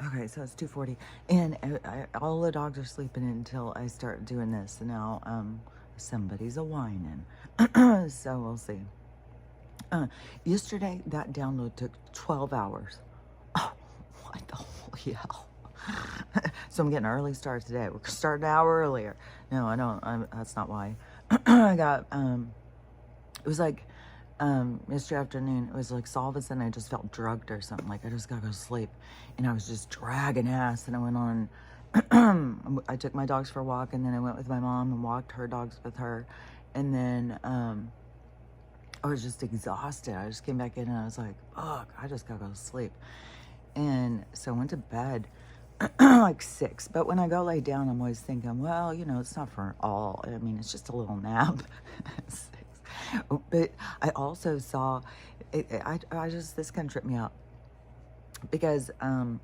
Okay, so it's 2:40, and all the dogs are sleeping until I start doing this. So now, somebody's a whining, so we'll see. Yesterday, that download took 12 hours. Oh, what the holy hell! So I'm getting an early start today. We're starting an hour earlier. No, I don't. That's not why. I got it was like yesterday afternoon. It was like all of a sudden I just felt drugged or something. Like I just gotta go to sleep, and I was just dragging ass. And I went on. I took my dogs for a walk, and then I went with my mom and walked her dogs with her, and then I was just exhausted. I just came back in and I was like, "Fuck, I just gotta go to sleep." And so I went to bed like 6. But when I go lay down, I'm always thinking, well, it's not for all. I mean, it's just a little nap. 6. But I also saw, I just, this kind of tripped me out because I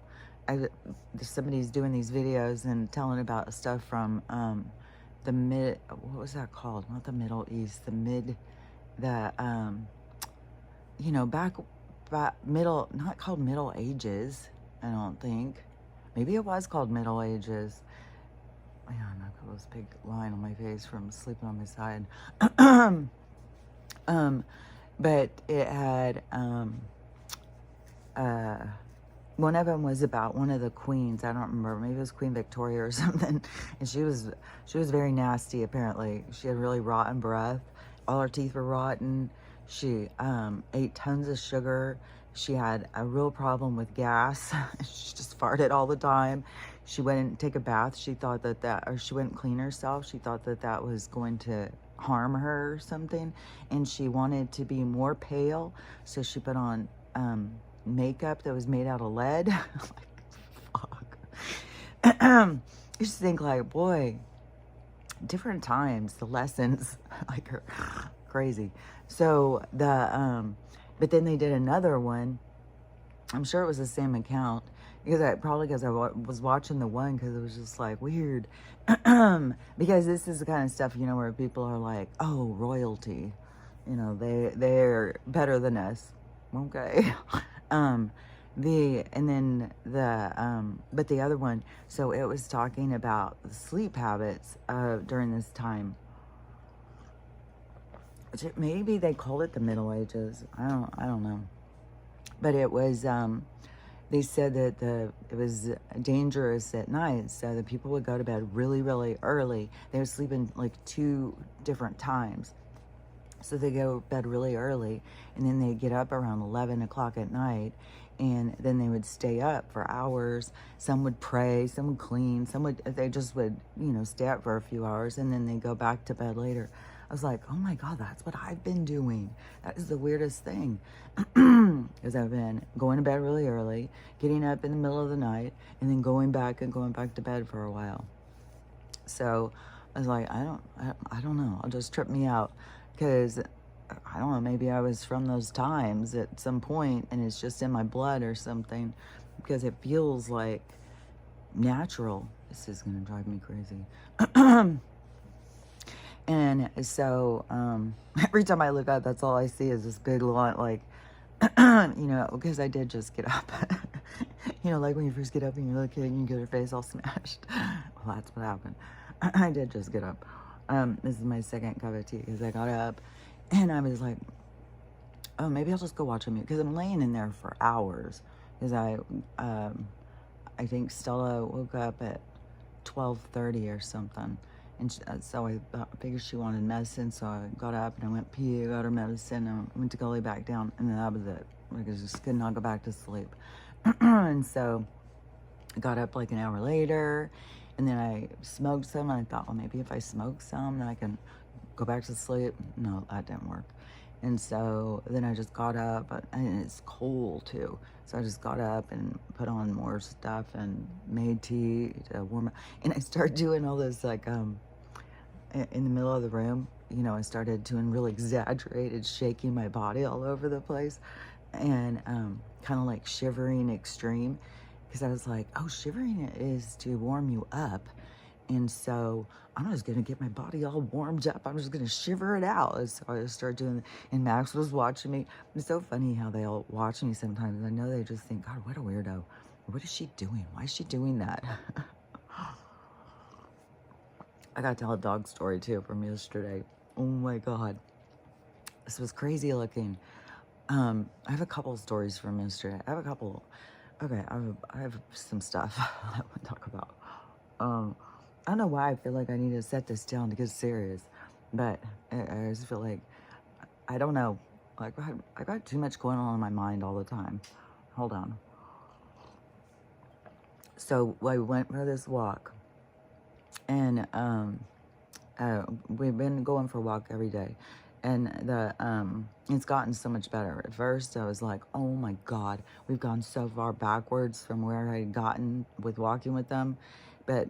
somebody's doing these videos and telling about stuff from what was that called? Not the Middle East, the back middle, not called Middle Ages, I don't think. Maybe it was called Middle Ages. Yeah, I've got this big line on my face from sleeping on my side. But it had one of them was about one of the queens. I don't remember. Maybe it was Queen Victoria or something. And she was very nasty. Apparently, she had really rotten breath. All her teeth were rotten. She ate tons of sugar. She had a real problem with gas. She just farted all the time. She wouldn't take a bath. She thought or she wouldn't clean herself. She thought that was going to harm her or something. And she wanted to be more pale, so she put on makeup that was made out of lead. Like, fuck. You just think like, boy, different times, the lessons like are crazy. So but then they did another one. I'm sure it was the same account because I was watching the one because it was just like weird. Because this is the kind of stuff, where people are like, oh, royalty, they're better than us. Okay. But the other one, so it was talking about sleep habits during this time. Maybe they called it the Middle Ages. I don't know. But it was, they said that it was dangerous at night, so the people would go to bed really, really early. They would sleep in like 2 different times. So they go to bed really early, and then they get up around 11 o'clock at night, and then they would stay up for hours. Some would pray, some would clean, they just would, stay up for a few hours, and then they go back to bed later. I was like, oh my God, that's what I've been doing. That is the weirdest thing. Because I've been going to bed really early, getting up in the middle of the night, and then going back to bed for a while. So I was like, I don't know. It'll just trip me out. Because, I don't know, maybe I was from those times at some point and it's just in my blood or something. Because it feels like natural. This is going to drive me crazy. And so every time I look up, that's all I see is this big lot, like, because I did just get up. Like when you first get up and you're looking and you get your face all smashed. Well, that's what happened. I did just get up. This is my second cup of tea because I got up and I was like, oh, maybe I'll just go watch a movie because I'm laying in there for hours because I think Stella woke up at 12:30 or something. And so I figured she wanted medicine, so I got up and I went pee, got her medicine, and I went to go lay back down, and then that was it. I just could not go back to sleep. And so I got up like an hour later, and then I smoked some, and I thought, well, maybe if I smoke some, then I can go back to sleep. No, that didn't work. And so then I just got up, and it's cold too. So I just got up and put on more stuff and made tea to warm up. And I started doing all this, like, in the middle of the room, I started doing real exaggerated shaking my body all over the place and kind of like shivering extreme because I was like, oh, shivering is to warm you up. And so I'm just going to get my body all warmed up. I'm just going to shiver it out. And so I just started doing it. And Max was watching me. It's so funny how they all watch me sometimes. I know they just think, God, what a weirdo. What is she doing? Why is she doing that? I gotta tell a dog story too from yesterday. Oh my God. This was crazy looking. I have a couple stories from yesterday. I have a couple. Okay, I have some stuff I want to talk about. I don't know why I feel like I need to set this down to get serious, but I just feel like, I don't know. Like, I got too much going on in my mind all the time. Hold on. So I went for this walk, and we've been going for a walk every day, and it's gotten so much better. At first, I was like, "Oh my God, we've gone so far backwards from where I had gotten with walking with them," but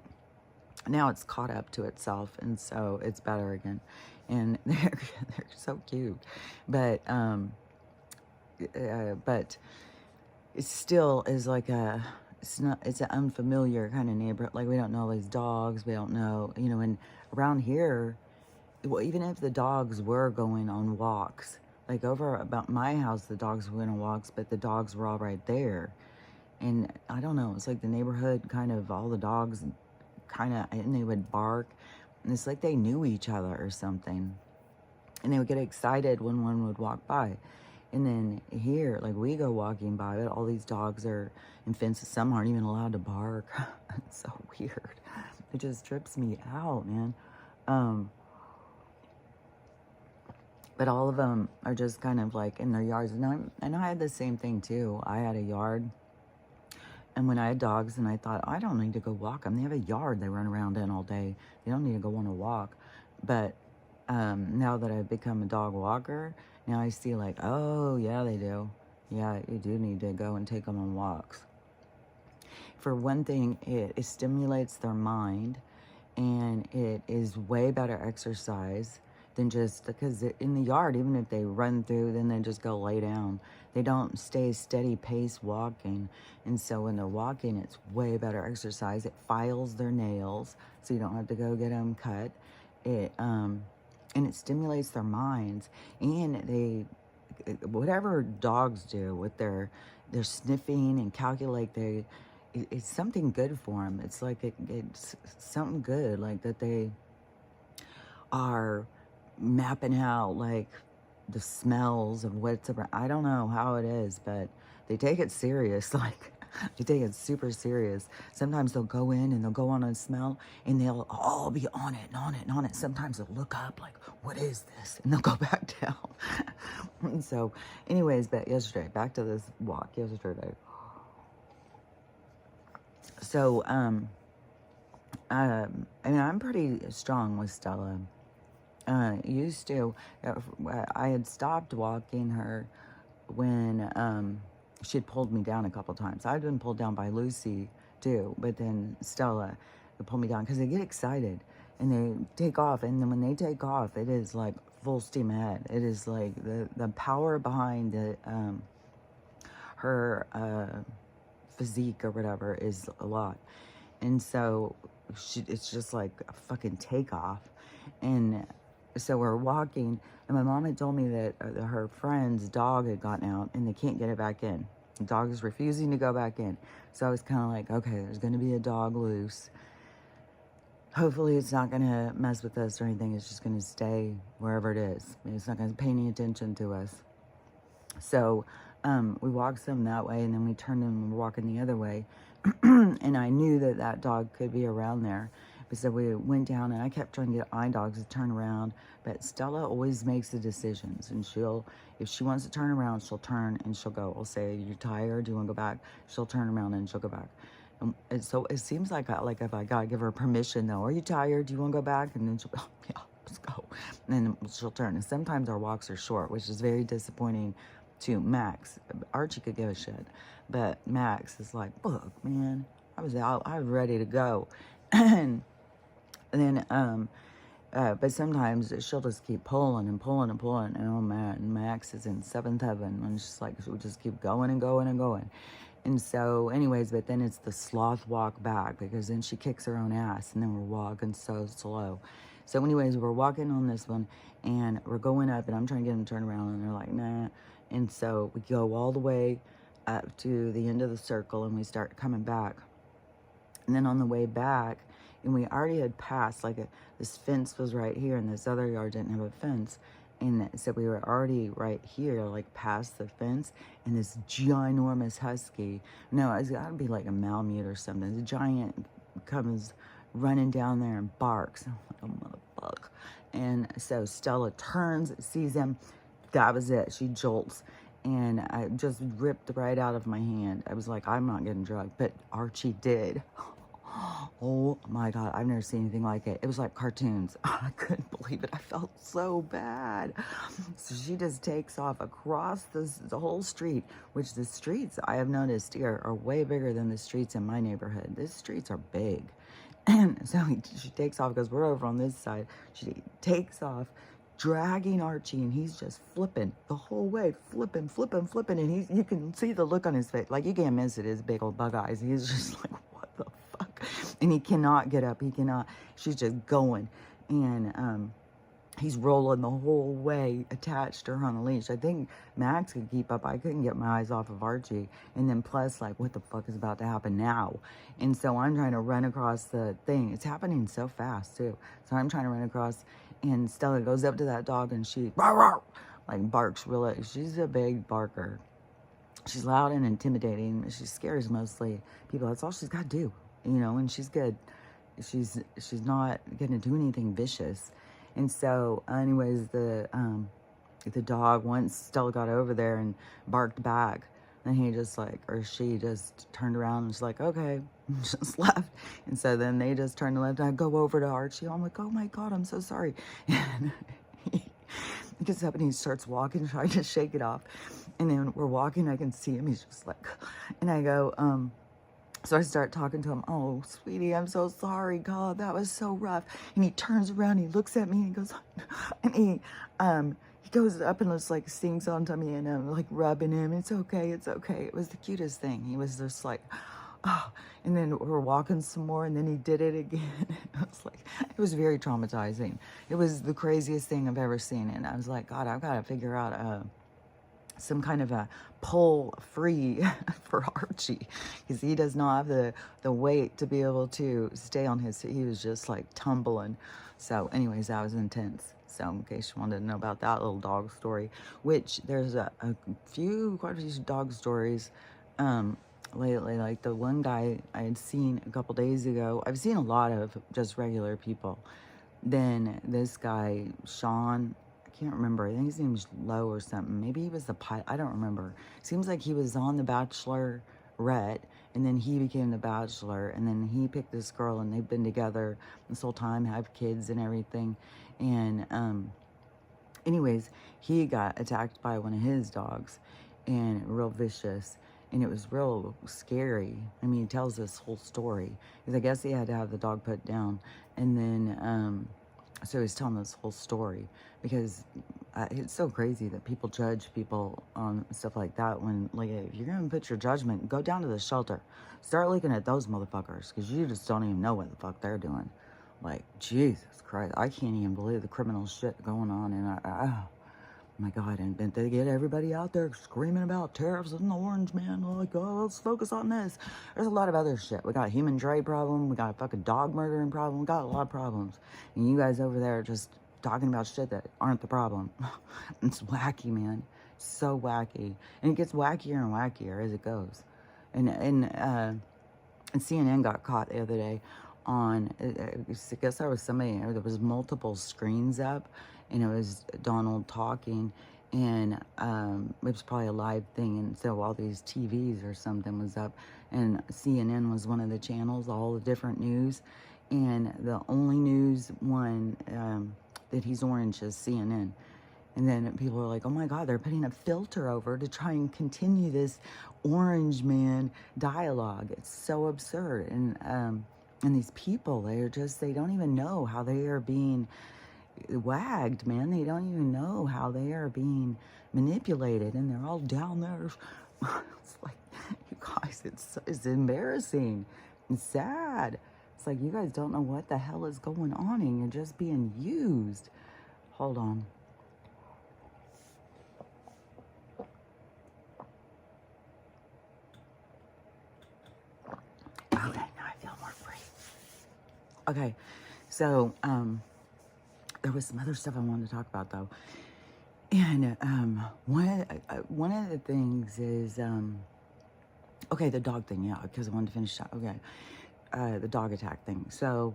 now it's caught up to itself, and so it's better again. And they're so cute, but but it still is like it's an unfamiliar kind of neighborhood. Like, we don't know these dogs, we don't know, and around here, well, even if the dogs were going on walks, like over about my house, the dogs went on walks, but the dogs were all right there. And I don't know, it's like the neighborhood kind of, all the dogs kind of, and they would bark, and it's like they knew each other or something, and they would get excited when one would walk by. And then here, like, we go walking by, but all these dogs are in fences. Some aren't even allowed to bark. It's so weird. It just trips me out, man. But all of them are just kind of like in their yards. And I had the same thing too. I had a yard. And when I had dogs, and I thought, I don't need to go walk them. They have a yard they run around in all day. They don't need to go on a walk. But now that I've become a dog walker, now I see like, oh, yeah, they do. Yeah, you do need to go and take them on walks. For one thing, it stimulates their mind, and it is way better exercise than just, because in the yard, even if they run through, then they just go lay down. They don't stay steady pace walking. And so when they're walking, it's way better exercise. It files their nails, so you don't have to go get them cut. And it stimulates their minds. And whatever dogs do with their sniffing and calculate, it's something good for them. It's like it's something good, like that they are mapping out like the smells of what's around. I don't know how it is, but they take it serious. Like, they take it super serious. Sometimes they'll go in and they'll go on a smell, and they'll all be on it and on it and on it. Sometimes they'll look up like, what is this? And they'll go back down. And so anyways, but yesterday, back to this walk yesterday. So, I mean, I'm pretty strong with Stella. Used to, I had stopped walking her when she had pulled me down a couple times. I'd been pulled down by Lucy too, but then Stella would pull me down because they get excited and they take off. And then when they take off, it is like full steam ahead. It is like the power behind her physique or whatever is a lot. And so it's just like a fucking takeoff. And so we're walking, and my mom had told me that her friend's dog had gotten out, and they can't get it back in. The dog is refusing to go back in. So I was kind of like, okay, there's going to be a dog loose. Hopefully it's not going to mess with us or anything. It's just going to stay wherever it is. It's not going to pay any attention to us. So we walked some that way, and then we turned and were walking the other way. And I knew that that dog could be around there. So we went down, and I kept trying to get eye dogs to turn around. But Stella always makes the decisions. And if she wants to turn around, she'll turn and she'll go. I'll say, you're tired, do you want to go back? She'll turn around and she'll go back. And so it seems like if I got to give her permission, though, are you tired? Do you want to go back? And then she'll go, yeah, let's go. And then she'll turn. And sometimes our walks are short, which is very disappointing to Max. Archie could give a shit, but Max is like, look, man, I was ready to go. And then but sometimes she'll just keep pulling and pulling and pulling, and oh man, Max is in seventh heaven, and it's just like she'll just keep going and going and going. And so anyways, but then it's the sloth walk back, because then she kicks her own ass, and then we're walking so slow. So anyways, we're walking on this one, and we're going up, and I'm trying to get them to turn around, and they're like, nah. And so we go all the way up to the end of the circle, and we start coming back. And then on the way back, and we already had passed, like this fence was right here, and this other yard didn't have a fence. And so we were already right here, like past the fence, and this ginormous husky, no, it's got to be like a Malamute or something. The giant comes running down there and barks. I'm like, oh, motherfucker. And so Stella turns, sees him. That was it. She jolts. And I just ripped right out of my hand. I was like, I'm not getting drugged. But Archie did. Oh my God, I've never seen anything like it. It was like cartoons. I couldn't believe it. I felt so bad. So she just takes off across the whole street, which the streets I have noticed here are way bigger than the streets in my neighborhood. These streets are big. And so she takes off because we're over on this side. She takes off, dragging Archie, and he's just flipping the whole way, flipping, and you can see the look on his face. Like, you can't miss it, his big old bug eyes. He's just like, what the fuck? And he cannot get up. He cannot. She's just going. And he's rolling the whole way, attached to her on a leash. I think Max could keep up. I couldn't get my eyes off of Archie. And then plus, like, what the fuck is about to happen now? And so I'm trying to run across the thing. It's happening so fast, too. So I'm trying to run across, and Stella goes up to that dog, and she, rawr, rawr, like, barks really. She's a big barker. She's loud and intimidating. She scares mostly people. That's all she's got to do, you know, and she's good. She's not going to do anything vicious. And so, anyways, the dog, once Stella got over there and barked back, then he just like, or she just turned around and was like, okay, just left. And so then they just turned and left. I go over to Archie. I'm like, oh my God, I'm so sorry. And he gets up and he starts walking, trying to shake it off. And then we're walking, I can see him. He's just like, and I go, so I start talking to him. Oh, sweetie, I'm so sorry. God, that was so rough. And he turns around, he looks at me, and he goes, and he goes up and just like sings onto me, and I'm like rubbing him. It's okay, it's okay. It was the cutest thing. He was just like, oh. And then we're walking some more, and then he did it again. I was like, it was very traumatizing. It was the craziest thing I've ever seen. And I was like, God, I've got to figure out some kind of a pull free for Archie, because he does not have the weight to be able to stay on his feet. He was just like tumbling. So anyways, that was intense. So in case you wanted to know about that little dog story, which there's quite a few dog stories lately. Like the one guy I had seen a couple days ago, I've seen a lot of just regular people. Then this guy, Sean, can't remember. I think his name was Lowe or something. Maybe he was the pilot. I don't remember. Seems like he was on The Bachelorette, and then he became the Bachelor, and then he picked this girl, and they've been together this whole time, have kids and everything. And anyways, he got attacked by one of his dogs, and real vicious, and it was real scary. I mean, he tells this whole story, because I guess he had to have the dog put down, and then so he's telling this whole story, because it's so crazy that people judge people on stuff like that, when, like, if you're going to put your judgment, go down to the shelter. Start looking at those motherfuckers, because you just don't even know what the fuck they're doing. Like, Jesus Christ, I can't even believe the criminal shit going on, and oh my God, and they get everybody out there screaming about tariffs and the orange man, like, oh, let's focus on this. There's a lot of other shit. We got a human trade problem, we got a fucking dog murdering problem, we got a lot of problems. And you guys over there just talking about shit that aren't the problem. It's wacky, man. So wacky. And it gets wackier and wackier as it goes. And CNN got caught the other day on, I guess there was somebody, there was multiple screens up, and it was Donald talking, and it was probably a live thing, and so all these TVs or something was up, and CNN was one of the channels, all the different news, and the only news one that he's orange is CNN. And then people are like, oh my God, they're putting a filter over to try and continue this orange man dialogue. It's so absurd. And these people, they don't even know how they are being wagged, man. They don't even know how they are being manipulated. And they're all down there. It's like, you guys, it's embarrassing. It's sad. It's like, you guys don't know what the hell is going on, and you're just being used. Hold on. Okay, so there was some other stuff I wanted to talk about though, and one of the things is okay, the dog thing, yeah, because I wanted to finish that. Okay, the dog attack thing. So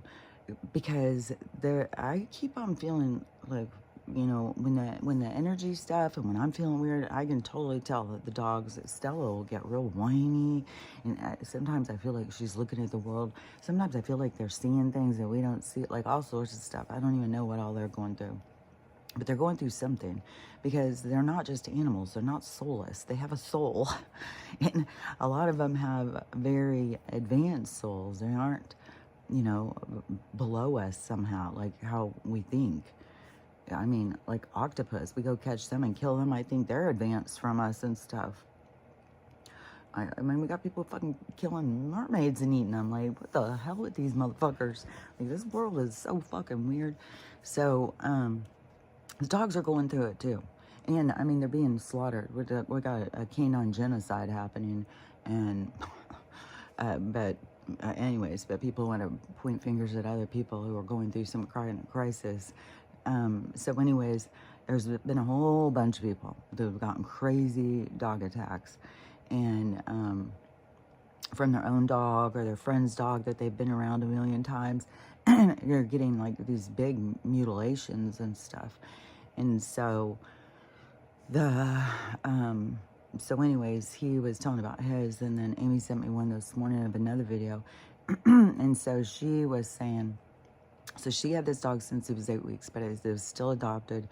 because there, I keep on feeling like, you know, when the energy stuff and when I'm feeling weird, I can totally tell that the dogs, Stella will get real whiny, and sometimes I feel like she's looking at the world. Sometimes I feel like they're seeing things that we don't see, like all sorts of stuff. I don't even know what all they're going through. But they're going through something, because they're not just animals. They're not soulless. They have a soul. And a lot of them have very advanced souls. They aren't, you know, below us somehow, like how we think. I mean, like octopus, we go catch them and kill them. I think they're advanced from us and stuff. I mean, we got people fucking killing mermaids and eating them. Like, what the hell with these motherfuckers? Like, this world is so fucking weird. So, the dogs are going through it too. And I mean, they're being slaughtered. We got a canine genocide happening. And, anyways, but people want to point fingers at other people who are going through some kind of crisis. So anyways, there's been a whole bunch of people that have gotten crazy dog attacks. And, from their own dog or their friend's dog that they've been around a million times. You're getting like these big mutilations and stuff. And so so anyways, he was telling about his, and then Amy sent me one this morning of another video. And so she was saying, so she had this dog since he was 8 weeks, but it was still adopted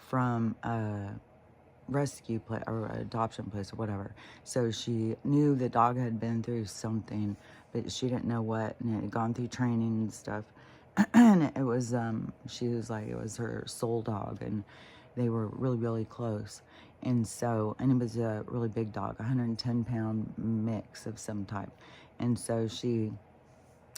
from a rescue place or adoption place or whatever. So she knew the dog had been through something, but she didn't know what, and it had gone through training and stuff. And it was, she was like, it was her soul dog, and they were really, really close. And so, and it was a really big dog, 110-pound mix of some type. And so she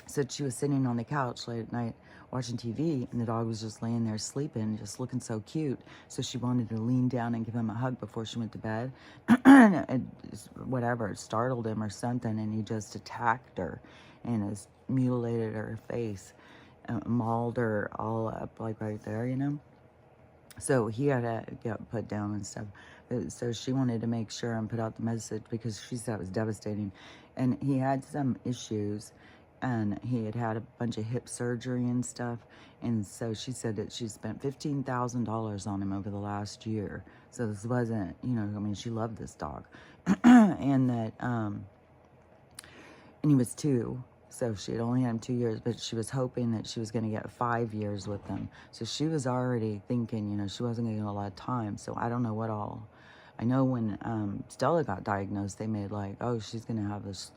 said she was sitting on the couch late at night watching TV, and the dog was just laying there sleeping, just looking so cute. So she wanted to lean down and give him a hug before she went to bed. And whatever, it startled him or something, and he just attacked her and has mutilated her face, mauled her all up, like right there, you know. So he had to get put down and stuff. So she wanted to make sure and put out the message, because she said it was devastating. And he had some issues, and he had had a bunch of hip surgery and stuff. And so she said that she spent $15,000 on him over the last year. So this wasn't, you know, I mean, she loved this dog. And that, and he was 2. So she had only had him 2 years, but she was hoping that she was going to get 5 years with him. So she was already thinking, you know, she wasn't going to get a lot of time. So I don't know what all. I know when Stella got diagnosed, they made like, oh, she's going to have this,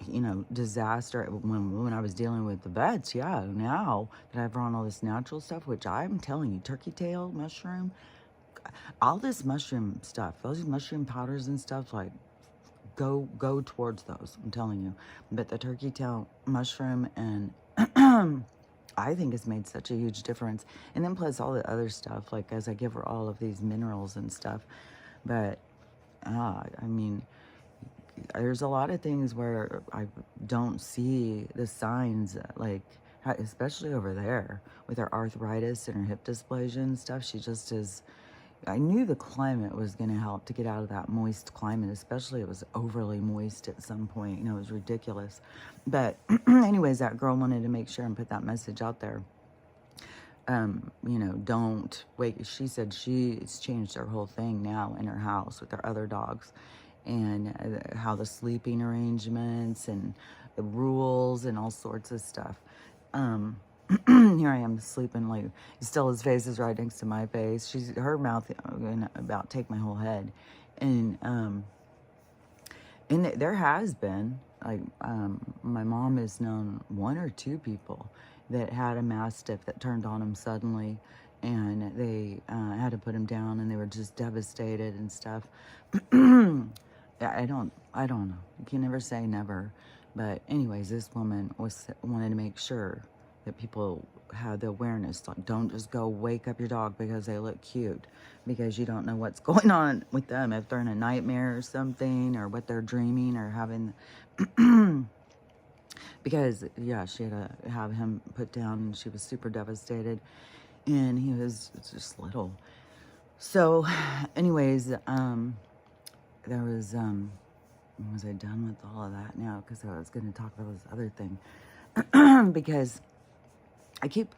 you know, disaster. When I was dealing with the vets, yeah, now that I've run all this natural stuff, which I'm telling you, turkey tail, mushroom, all this mushroom stuff, those mushroom powders and stuff, like, go towards those, I'm telling you. But the turkey tail mushroom, and I think it's made such a huge difference. And then plus all the other stuff, like as I give her all of these minerals and stuff. But I mean, there's a lot of things where I don't see the signs, like especially over there with her arthritis and her hip dysplasia and stuff. She just is. I knew the climate was going to help to get out of that moist climate, especially it was overly moist at some point. You know, it was ridiculous. But anyways, that girl wanted to make sure and put that message out there. You know, don't wait. She said she's changed her whole thing now in her house with her other dogs, and how the sleeping arrangements and the rules and all sorts of stuff. Here I am sleeping, like Stella's face is right next to my face. Her mouth gonna about take my whole head. And there has been, like, my mom has known 1 or 2 people that had a mastiff that turned on them suddenly, and they had to put him down, and they were just devastated and stuff. I don't know. You can never say never. But anyways, this woman wanted to make sure that people had the awareness, like, don't just go wake up your dog because they look cute, because you don't know what's going on with them, if they're in a nightmare or something, or what they're dreaming or having. because yeah, she had to have him put down, and she was super devastated, and he was just little. So, anyways, there was I done with all of that now? Because I was going to talk about this other thing, because I keep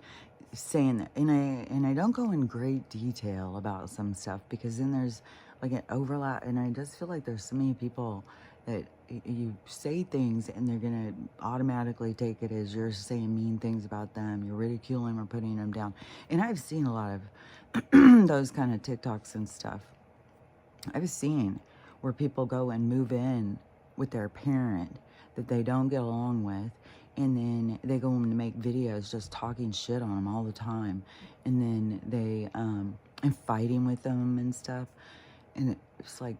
saying that, and I don't go in great detail about some stuff, because then there's like an overlap, and I just feel like there's so many people that you say things and they're gonna automatically take it as you're saying mean things about them, you're ridiculing or putting them down. And I've seen a lot of those kind of TikToks and stuff. I've seen where people go and move in with their parent that they don't get along with, and then they go and make videos just talking shit on them all the time, and then they and fighting with them and stuff. And it's like,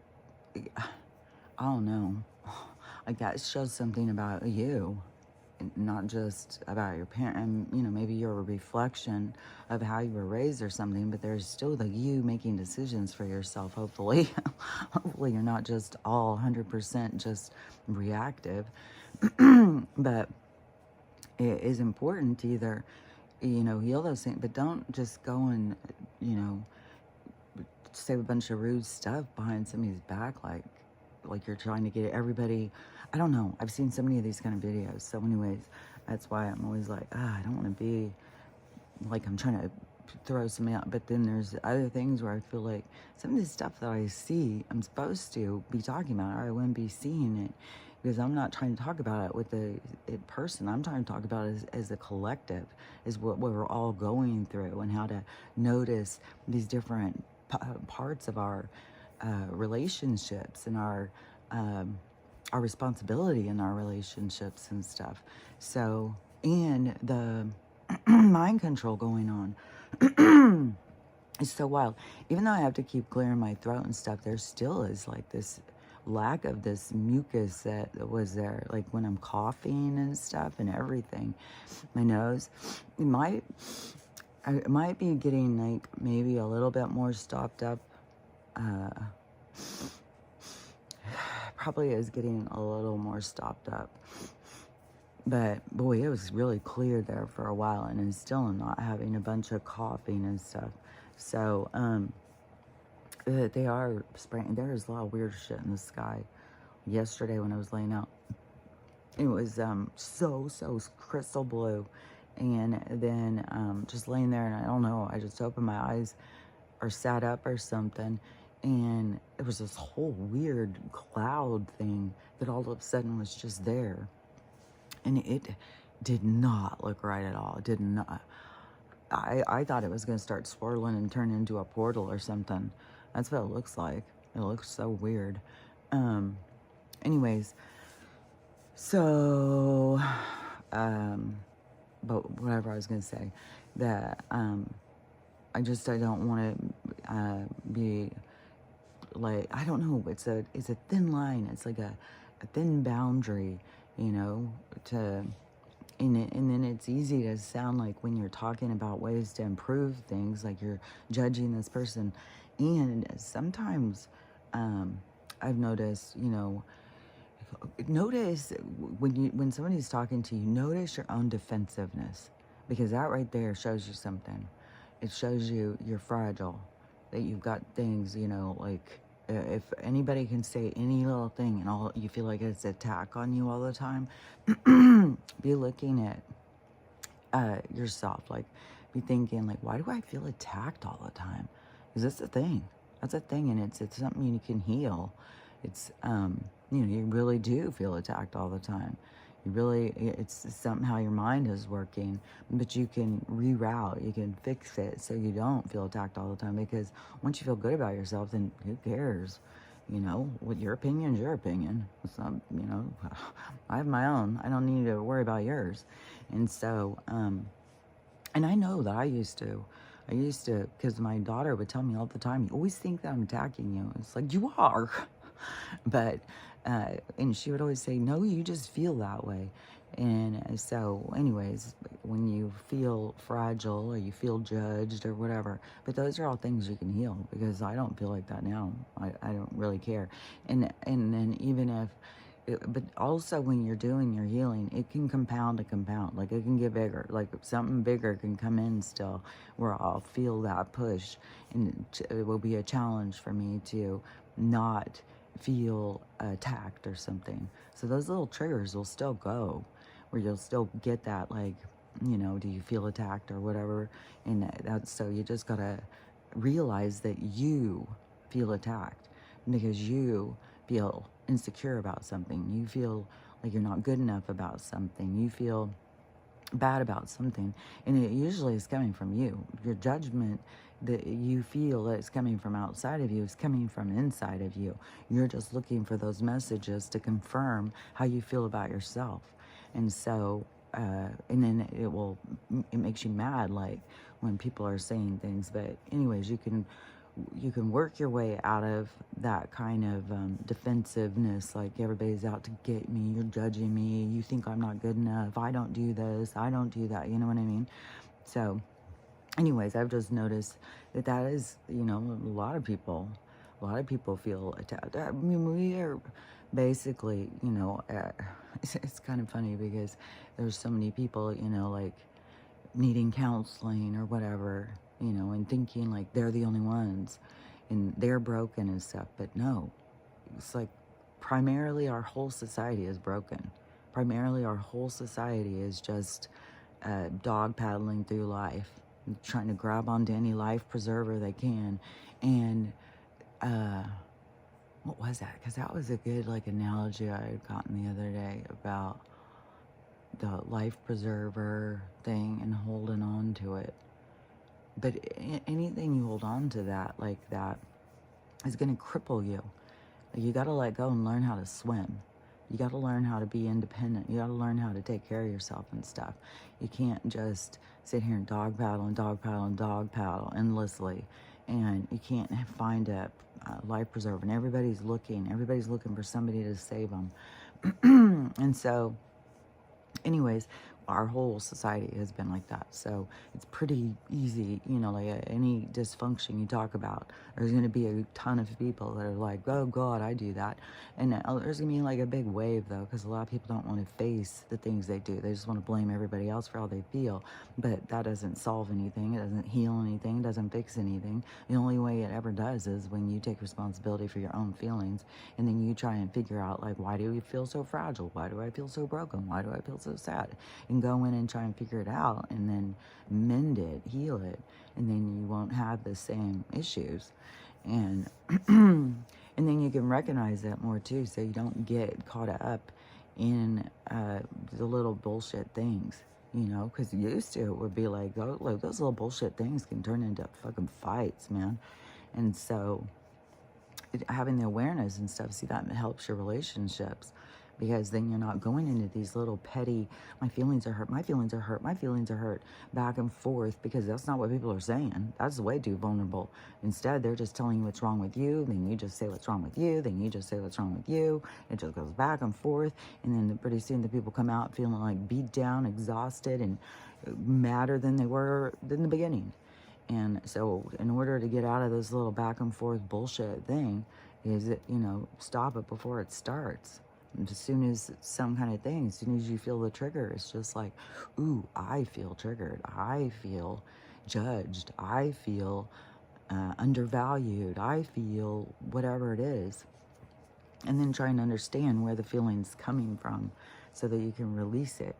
I don't know, like that shows something about you, not just about your parent. And maybe you're a reflection of how you were raised or something, but there's still the you making decisions for yourself, hopefully. Hopefully you're not just all 100% just reactive. But it is important to either heal those things, but don't just go and say a bunch of rude stuff behind somebody's back, like you're trying to get everybody. I don't know. I've seen so many of these kind of videos. So anyways, that's why I'm always like, I don't want to be like I'm trying to throw something out. But then there's other things where I feel like some of this stuff that I see, I'm supposed to be talking about, or I wouldn't be seeing it, because I'm not trying to talk about it with a person. I'm trying to talk about it as a collective, is what we're all going through, and how to notice these different parts of our relationships, and our responsibility in our relationships and stuff. So, and the mind control going on. It's so wild. Even though I have to keep clearing my throat and stuff, there still is like this lack of this mucus that was there, like when I'm coughing and stuff and everything. My nose, I might be getting like maybe a little bit more stopped up. Probably is getting a little more stopped up. But boy, it was really clear there for a while, and I'm still not having a bunch of coughing and stuff. So, they are spraying. There's a lot of weird shit in the sky. Yesterday when I was laying out, it was so crystal blue, and then just laying there, and I don't know, I just opened my eyes or sat up or something, and it was this whole weird cloud thing that all of a sudden was just there, and it did not look right at all. It did not. I thought it was going to start swirling and turn into a portal or something. That's what it looks like. It looks so weird. Anyways, so, but whatever I was going to say, that, I don't want to, be like, I don't know, it's a thin line. It's like a thin boundary, to, and then it's easy to sound like when you're talking about ways to improve things, like you're judging this person. And sometimes, I've noticed, notice when somebody's talking to you, notice your own defensiveness, because that right there shows you something. It shows you you're fragile, that you've got things, like if anybody can say any little thing and all you feel like it's an attack on you all the time, be looking at yourself, like be thinking like, why do I feel attacked all the time? Because that's a thing. That's a thing, and it's something you can heal. It's you really do feel attacked all the time. It's somehow your mind is working, but you can reroute, you can fix it so you don't feel attacked all the time. Because once you feel good about yourself, then who cares? What your opinion's your opinion. It's not, I have my own. I don't need to worry about yours. And so, and I know that I used to, because my daughter would tell me all the time, you always think that I'm attacking you. It's like, you are. But, and she would always say, no, you just feel that way. And so anyways, when you feel fragile or you feel judged or whatever, but those are all things you can heal, because I don't feel like that now. I don't really care. And then even if but also when you're doing your healing, it can compound and compound. Like it can get bigger. Like something bigger can come in still, where I'll feel that push, and it will be a challenge for me to not feel attacked or something. So those little triggers will still go, where you'll still get that, like, you know, do you feel attacked or whatever? And that's, so you just gotta realize that you feel attacked because you feel insecure about something. You feel like you're not good enough about something. You feel bad about something. And it usually is coming from you. Your judgment that you feel that it's coming from outside of you is coming from inside of you. You're just looking for those messages to confirm how you feel about yourself. And so, and then it makes you mad, like when people are saying things. But anyways, you can work your way out of that kind of defensiveness, like everybody's out to get me, you're judging me, you think I'm not good enough, I don't do this, I don't do that, you know what I mean? So anyways, I've just noticed that is, you know, a lot of people feel attacked. I mean, we are basically, you know, it's kind of funny because there's so many people, you know, like needing counseling or whatever, you know, and thinking like they're the only ones and they're broken and stuff. But no, it's like primarily our whole society is broken. Primarily our whole society is just dog paddling through life, trying to grab onto any life preserver they can. And what was that? Because that was a good like analogy I had gotten the other day about the life preserver thing and holding on to it. But anything you hold on to that like that is going to cripple you. Like, you got to let go and learn how to swim. You got to learn how to be independent. You got to learn how to take care of yourself and stuff. You can't just sit here and dog paddle and dog paddle and dog paddle endlessly. And you can't find a life preserver. And everybody's looking for somebody to save them. And so, anyways, our whole society has been like that. So it's pretty easy, you know, like any dysfunction you talk about, there's going to be a ton of people that are like, oh God, I do that. And there's going to be like a big wave though, because a lot of people don't want to face the things they do. They just want to blame everybody else for how they feel. But that doesn't solve anything. It doesn't heal anything. It doesn't fix anything. The only way it ever does is when you take responsibility for your own feelings, and then you try and figure out like, why do we feel so fragile? Why do I feel so broken? Why do I feel so sad? And go in and try and figure it out, and then mend it, heal it, and then you won't have the same issues. And and then you can recognize that more too, so you don't get caught up in the little bullshit things, you know, because used to it would be like, oh, look, those little bullshit things can turn into fucking fights, man. And so having the awareness and stuff, see, that helps your relationships, because then you're not going into these little petty, my feelings are hurt, my feelings are hurt, my feelings are hurt, back and forth, because that's not what people are saying. That's way too vulnerable. Instead, they're just telling you what's wrong with you, then you just say what's wrong with you, then you just say what's wrong with you. It just goes back and forth, and then pretty soon the people come out feeling like beat down, exhausted, and madder than they were in the beginning. And so in order to get out of this little back and forth bullshit thing, is it, you know, stop it before it starts. And as soon as some kind of thing, as soon as you feel the trigger, it's just like, ooh, I feel triggered. I feel judged. I feel undervalued. I feel whatever it is. And then try and understand where the feeling's coming from so that you can release it.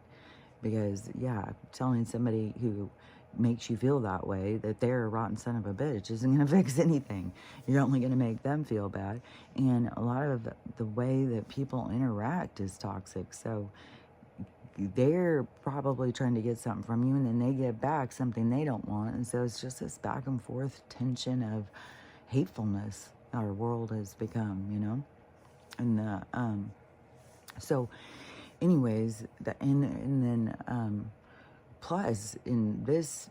Because, yeah, telling somebody who makes you feel that way that they're a rotten son of a bitch isn't going to fix anything. You're only going to make them feel bad. And a lot of the way that people interact is toxic. So they're probably trying to get something from you, and then they get back something they don't want. And so it's just this back and forth tension of hatefulness our world has become, you know. And so anyways, and then plus in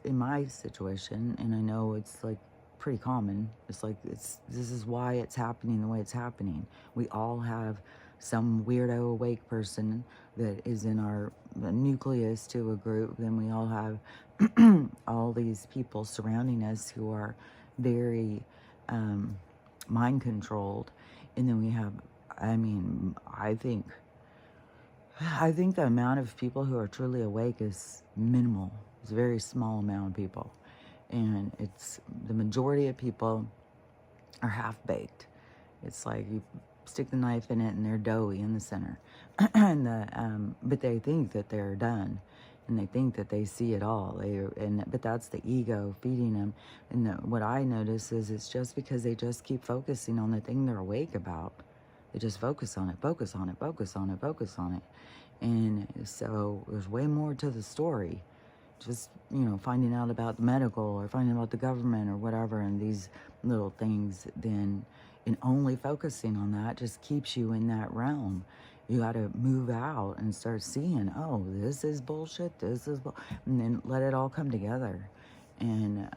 my situation, and I know it's like pretty common, it's like this is why it's happening the way it's happening. We all have some weirdo awake person that is in our nucleus to a group. Then we all have all these people surrounding us who are very mind controlled. And then we have, I mean, I think I think the amount of people who are truly awake is minimal. It's a very small amount of people. And it's the majority of people are half baked. It's like you stick the knife in it and they're doughy in the center. But they think that they're done. And they think that they see it all. But that's the ego feeding them. And what I notice is it's just because they just keep focusing on the thing they're awake about. They just focus on it, focus on it, focus on it, focus on it. And so there's way more to the story. Just, finding out about the medical or finding out about the government or whatever and these little things, then, and only focusing on that just keeps you in that realm. You got to move out and start seeing, oh, this is bullshit, and then let it all come together. And,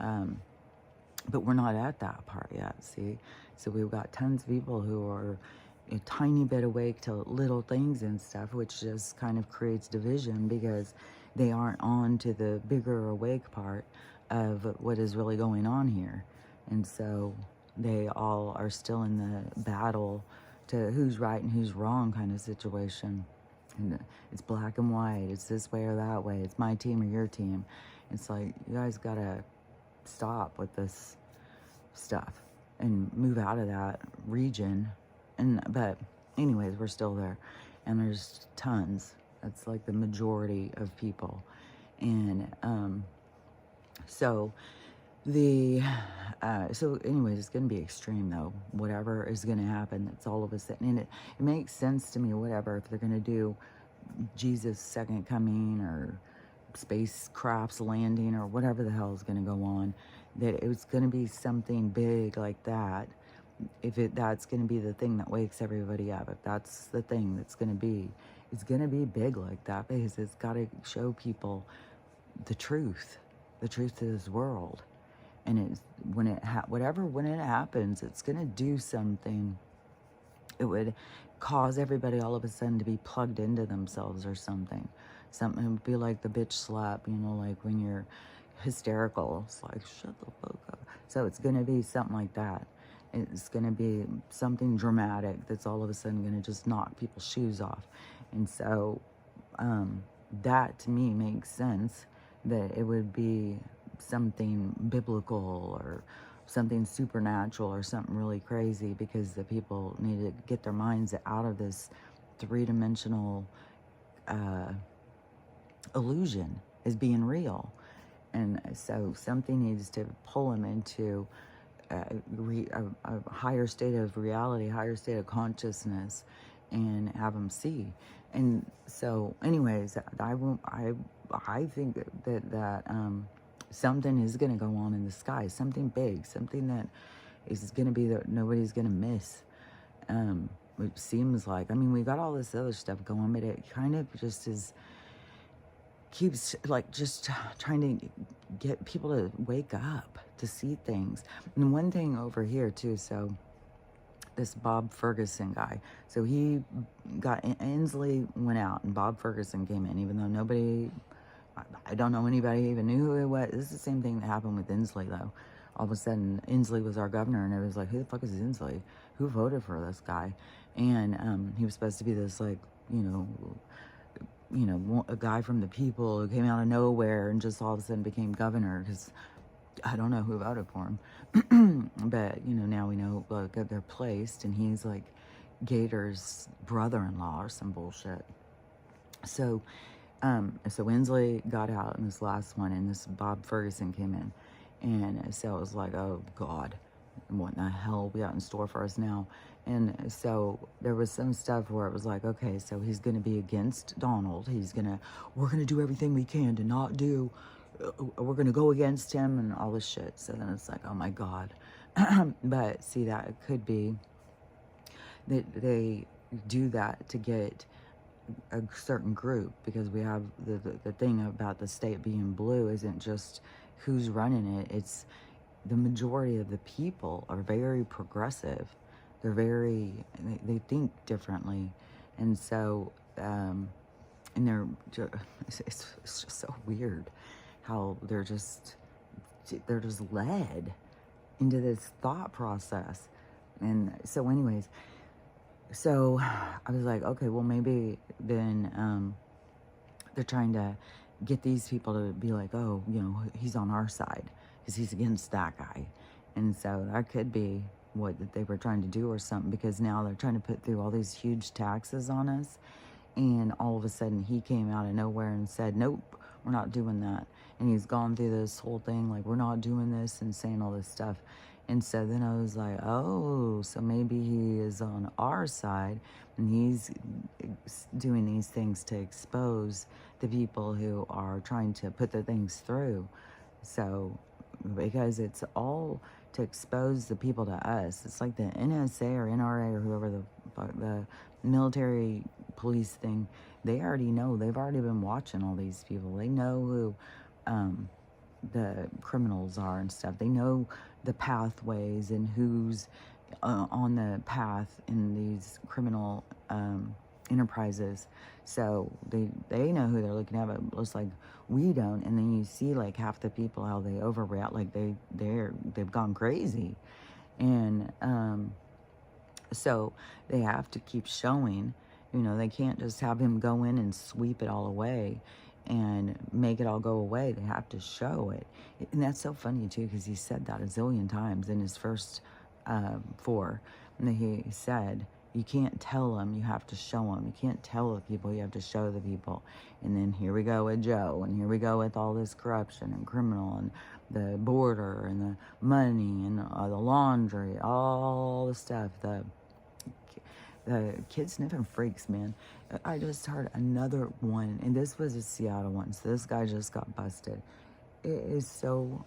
but we're not at that part yet, see? So we've got tons of people who are a tiny bit awake to little things and stuff, which just kind of creates division because they aren't on to the bigger awake part of what is really going on here. And so they all are still in the battle to who's right and who's wrong kind of situation. And it's black and white. It's this way or that way. It's my team or your team. It's like, you guys got to stop with this stuff and move out of that region. But anyways, we're still there. And there's tons. That's like the majority of people. And so anyways, it's going to be extreme though. Whatever is going to happen, it's all of a sudden. And it makes sense to me, whatever, if they're going to do Jesus' second coming or spacecrafts landing or whatever the hell is going to go on, that it's going to be something big like that. That's going to be the thing that wakes everybody up, if that's the thing that's going to be, it's going to be big like that because it's got to show people the truth of this world. And when it happens, it's going to do something. It would cause everybody all of a sudden to be plugged into themselves or something. Something would be like the bitch slap, like when you're hysterical. It's like, shut the fuck up. So it's going to be something like that. It's going to be something dramatic that's all of a sudden going to just knock people's shoes off. And so that to me makes sense, that it would be something biblical or something supernatural or something really crazy, because the people need to get their minds out of this three-dimensional illusion as being real. And so something needs to pull them into a higher state of reality, higher state of consciousness, and have them see. And so anyways, I think that something is going to go on in the sky, something big, something that is going to be that nobody's going to miss. It seems like, we got all this other stuff going, but it kind of just keeps like just trying to get people to wake up, to see things. And one thing over here too, so this Bob Ferguson guy, so he got, Inslee went out and Bob Ferguson came in, even though I don't know anybody even knew who it was. This is the same thing that happened with Inslee though. All of a sudden Inslee was our governor and everybody's like, who the fuck is Inslee? Who voted for this guy? And he was supposed to be this like, a guy from the people who came out of nowhere and just all of a sudden became governor, because I don't know who voted for him. But, now we know they're placed, and he's like Gator's brother-in-law or some bullshit. So Inslee got out in this last one, and this Bob Ferguson came in. And so it was like, oh, God, what in the hell we got in store for us now? And so there was some stuff where it was like, okay, so he's going to be against Donald. We're going to do everything we can to not do, we're going to go against him and all this shit. So then it's like, oh my God. But see, that it could be that they do that to get a certain group, because we have the thing about the state being blue isn't just who's running it. It's the majority of the people are very progressive. They think differently. And so, and it's just so weird how they're just led into this thought process. And so anyways, So I was like, okay, well, maybe then they're trying to get these people to be like, oh, he's on our side because he's against that guy. And so that could be what that they were trying to do or something, because now they're trying to put through all these huge taxes on us. And all of a sudden he came out of nowhere and said, nope, we're not doing that. And he's gone through this whole thing like, we're not doing this, and saying all this stuff. And so then I was like, oh, so maybe he is on our side, and he's doing these things to expose the people who are trying to put the things through. So, because it's all to expose the people to us. It's like the NSA or NRA or whoever the military police thing. They already know. They've already been watching all these people. They know who the criminals are and stuff. They know the pathways and who's on the path in these criminal enterprises. So they know who they're looking at, but it looks like we don't. And then you see like half the people, how they overreact, like they've gone crazy. And so they have to keep showing, they can't just have him go in and sweep it all away and make it all go away. They have to show it. And that's so funny too, because he said that a zillion times in his first 4. And he said, you can't tell them, you have to show them. You can't tell the people, you have to show the people. And then here we go with Joe, and here we go with all this corruption and criminal, and the border, and the money, and the laundry, all the stuff, the kid sniffing freaks, man. I just heard another one, and this was a Seattle one, so this guy just got busted. It is so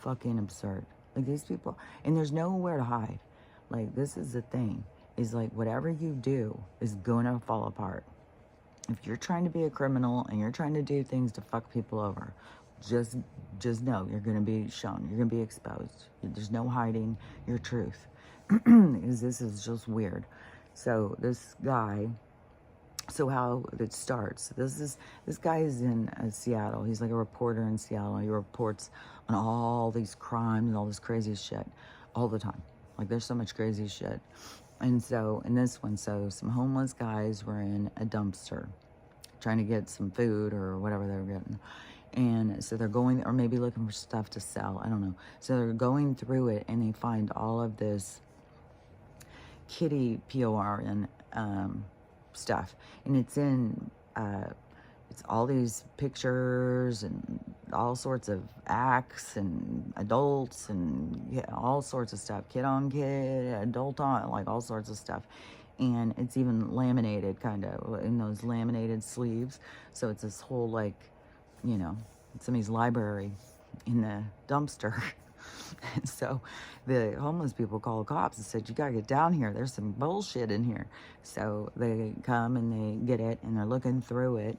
fucking absurd. Like, these people, and there's nowhere to hide. Like, this is the thing, is like, whatever you do is gonna fall apart. If you're trying to be a criminal and you're trying to do things to fuck people over, just know you're gonna be shown. You're gonna be exposed. There's no hiding your truth. Because this is just weird. So this guy, so how it starts, this guy is in Seattle. He's like a reporter in Seattle. He reports on all these crimes and all this crazy shit all the time. Like, there's so much crazy shit. And so in this one, so some homeless guys were in a dumpster trying to get some food or whatever they were getting. And so they're going, or maybe looking for stuff to sell, I don't know. So they're going through it, and they find all of this kitty PORN stuff, and it's in it's all these pictures and all sorts of acts and adults and all sorts of stuff, kid on kid, adult on, like all sorts of stuff. And it's even laminated, kind of in those laminated sleeves. So it's this whole, like, somebody's library in the dumpster. And so the homeless people called the cops and said, you gotta get down here, there's some bullshit in here. So they come and they get it, and they're looking through it.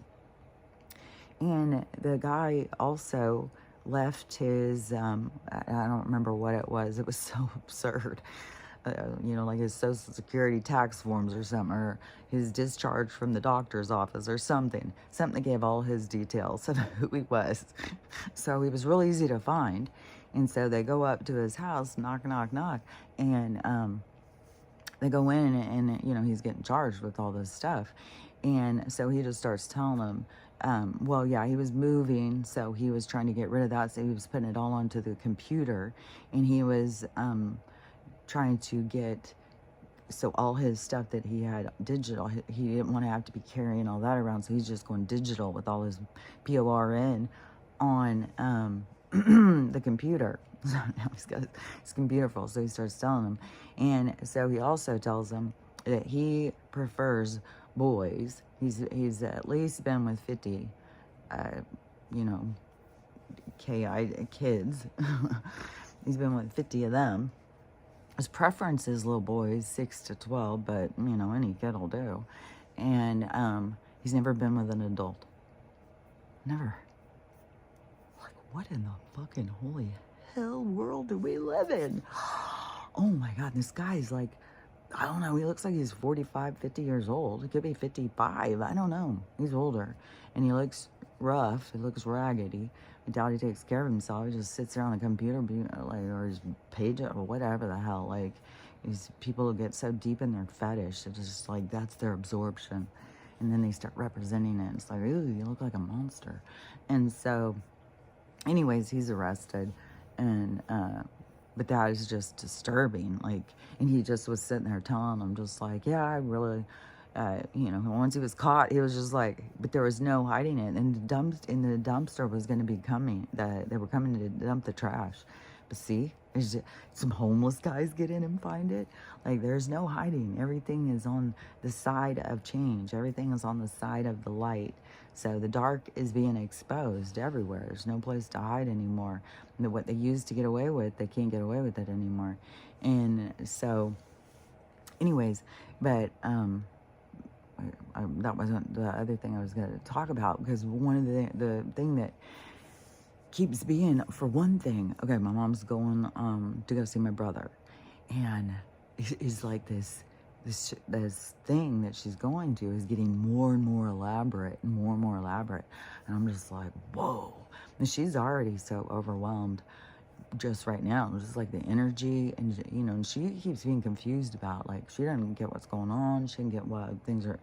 And the guy also left his I don't remember what it was so absurd, like his social security tax forms or something, or his discharge from the doctor's office or something that gave all his details of who he was. So he was real easy to find. And so they go up to his house, knock, knock, knock, and they go in, and he's getting charged with all this stuff. And so he just starts telling them, well, yeah, he was moving, so he was trying to get rid of that, so he was putting it all onto the computer, and he was trying to get, so all his stuff that he had digital, he didn't want to have to be carrying all that around, so he's just going digital with all his PORN on the computer. So now he's got his computer full, so he starts telling them. And so he also tells them that he prefers boys. He's at least been with 50 kids. He's been with 50 of them. His preference is little boys, 6 to 12, but any kid will do. And he's never been with an adult. Never. What in the fucking holy hell world do we live in? Oh my God, this guy's like, I don't know, he looks like he's 45, 50 years old. He could be 55, I don't know. He's older, and he looks rough, he looks raggedy. I doubt he takes care of himself. He just sits there on the computer, or his page, or whatever the hell, like, these people who get so deep in their fetish, it's just like that's their absorption. And then they start representing it. It's like, ooh, you look like a monster. And so, anyways, he's arrested. And, but that is just disturbing. Like, and he just was sitting there telling them, just like, yeah, I really, once he was caught, he was just like, but there was no hiding it. And the dumpster was going to be coming. They were coming to dump the trash. But see, there's some homeless guys get in and find it. Like, there's no hiding. Everything is on the side of change. Everything is on the side of the light. So the dark is being exposed everywhere. There's no place to hide anymore. And what they used to get away with, they can't get away with it anymore. And so, anyways, but that wasn't the other thing I was going to talk about, because one of the thing that keeps being, for one thing, okay, my mom's going to go see my brother, and it's like this thing that she's going to is getting more and more elaborate and more elaborate, and I'm just like, whoa. And she's already so overwhelmed just right now, just like the energy, and and she keeps being confused about, like, she doesn't get what's going on. She doesn't get what things are,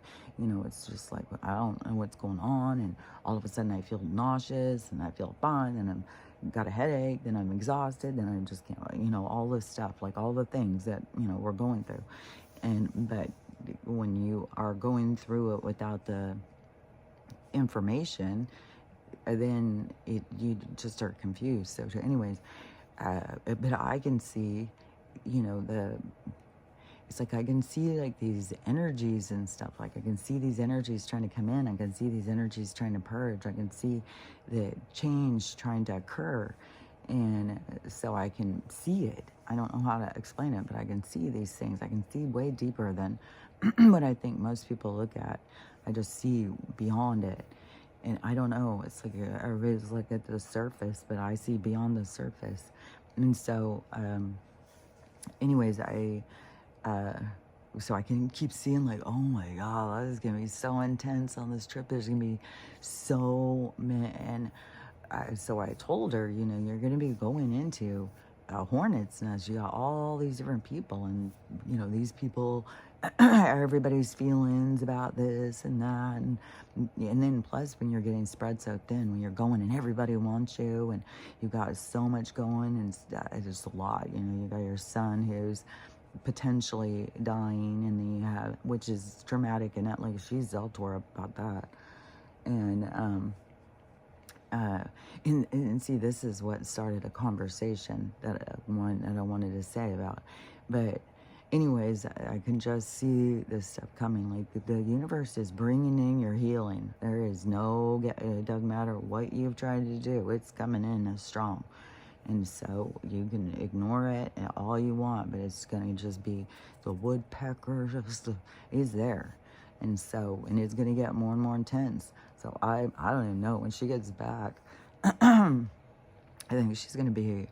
it's just like, I don't know what's going on, and all of a sudden I feel nauseous, and I feel fine, and I'm got a headache, then I'm exhausted, then I just can't, all this stuff, like all the things that we're going through. But when you are going through it without the information, then you just are confused. So anyways, but I can see, it's like I can see like these energies and stuff. Like I can see these energies trying to come in. I can see these energies trying to purge. I can see the change trying to occur. And so I can see it. I don't know how to explain it, but I can see these things. I can see way deeper than what I think most people look at. I just see beyond it. And I don't know, it's like everybody's like at the surface, but I see beyond the surface. And so, anyways, so I can keep seeing, like, oh my God, this is going to be so intense on this trip. There's going to be so many. And so I told her, you're going to be going into a hornet's nest. You got all these different people, and, these people, everybody's feelings about this and that. And then plus when you're getting spread so thin, when you're going and everybody wants you, and you got so much going, and it's just a lot. You got your son who's potentially dying, and then you have, which is traumatic, and that, like, she's Zeltor about that. And see, this is what started a conversation that I wanted to say about. But anyways, I can just see this stuff coming. Like, the universe is bringing in your healing. There is it doesn't matter what you've tried to do. It's coming in as strong. And so you can ignore it all you want, but it's going to just be the woodpecker. He's there. And so, and it's going to get more and more intense. So I don't even know when she gets back. I think she's going to be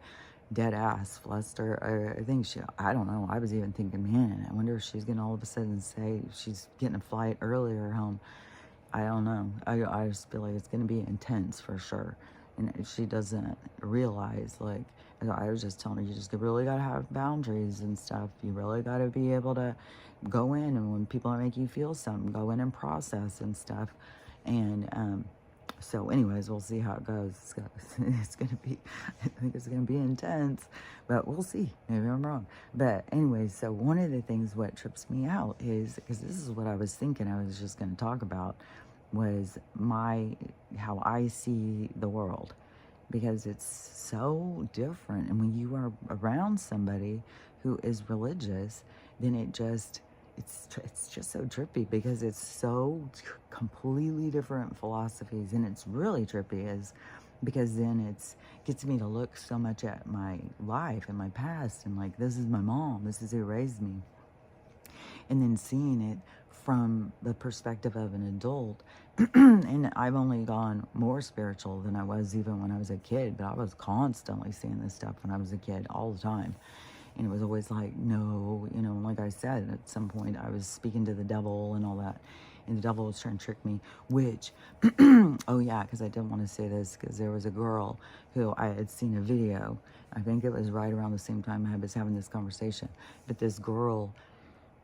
dead ass flustered. I don't know. I was even thinking, man, I wonder if she's going to all of a sudden say she's getting a flight earlier home. I don't know. I just feel like it's going to be intense for sure. And if she doesn't realize, like, I was just telling her, you just really got to have boundaries and stuff. You really got to be able to go in, and when people make you feel something, go in and process and stuff. And so anyways, we'll see how it goes. It's going to be, I think it's going to be intense, but we'll see. Maybe I'm wrong. But anyways, so one of the things what trips me out is, because this is what I was thinking I was just going to talk about, was how I see the world, because it's so different. And when you are around somebody who is religious, then it's just so trippy, because it's so completely different philosophies. And it's really trippy because then it gets me to look so much at my life and my past, and like, this is my mom, this is who raised me, and then seeing it from the perspective of an adult. And I've only gone more spiritual than I was even when I was a kid, but I was constantly seeing this stuff when I was a kid, all the time. And it was always like, no, like I said, at some point I was speaking to the devil and all that. and the devil was trying to trick me, which, oh yeah, because I didn't want to say this, because there was a girl who I had seen a video. I think it was right around the same time I was having this conversation. But this girl,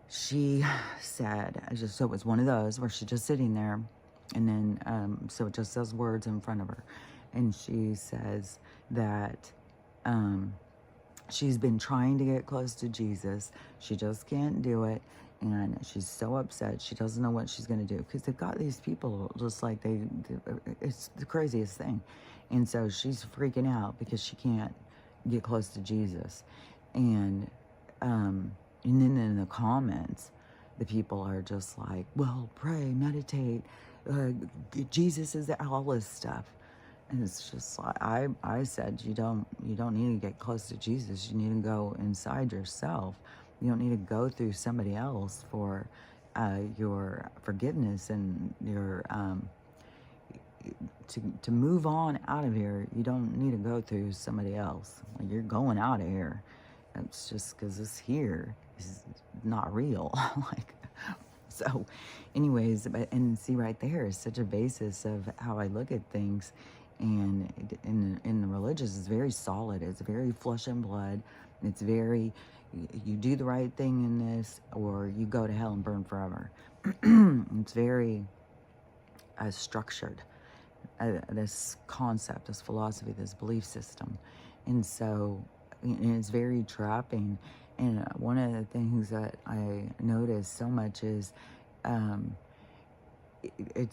she said, so it was one of those where she's just sitting there, and then, so it just says words in front of her. And she says that, she's been trying to get close to Jesus. She just can't do it. And she's so upset. She doesn't know what she's going to do. Because they've got these people just like it's the craziest thing. And so she's freaking out because she can't get close to Jesus. And then in the comments, the people are just like, well, pray, meditate. Jesus is there, all this stuff. And it's just like, I said, you don't need to get close to Jesus. You need to go inside yourself. You don't need to go through somebody else for your forgiveness and your to move on out of here. You don't need to go through somebody else. Like, you're going out of here. It's just because this here is not real. Like, so, anyways, and see, right there is such a basis of how I look at things. And in the religious, it's very solid. It's very flesh and blood. It's very, you do the right thing in this, or you go to hell and burn forever. It's very structured. This concept, this philosophy, this belief system. And so, and it's very trapping. And one of the things that I notice so much is,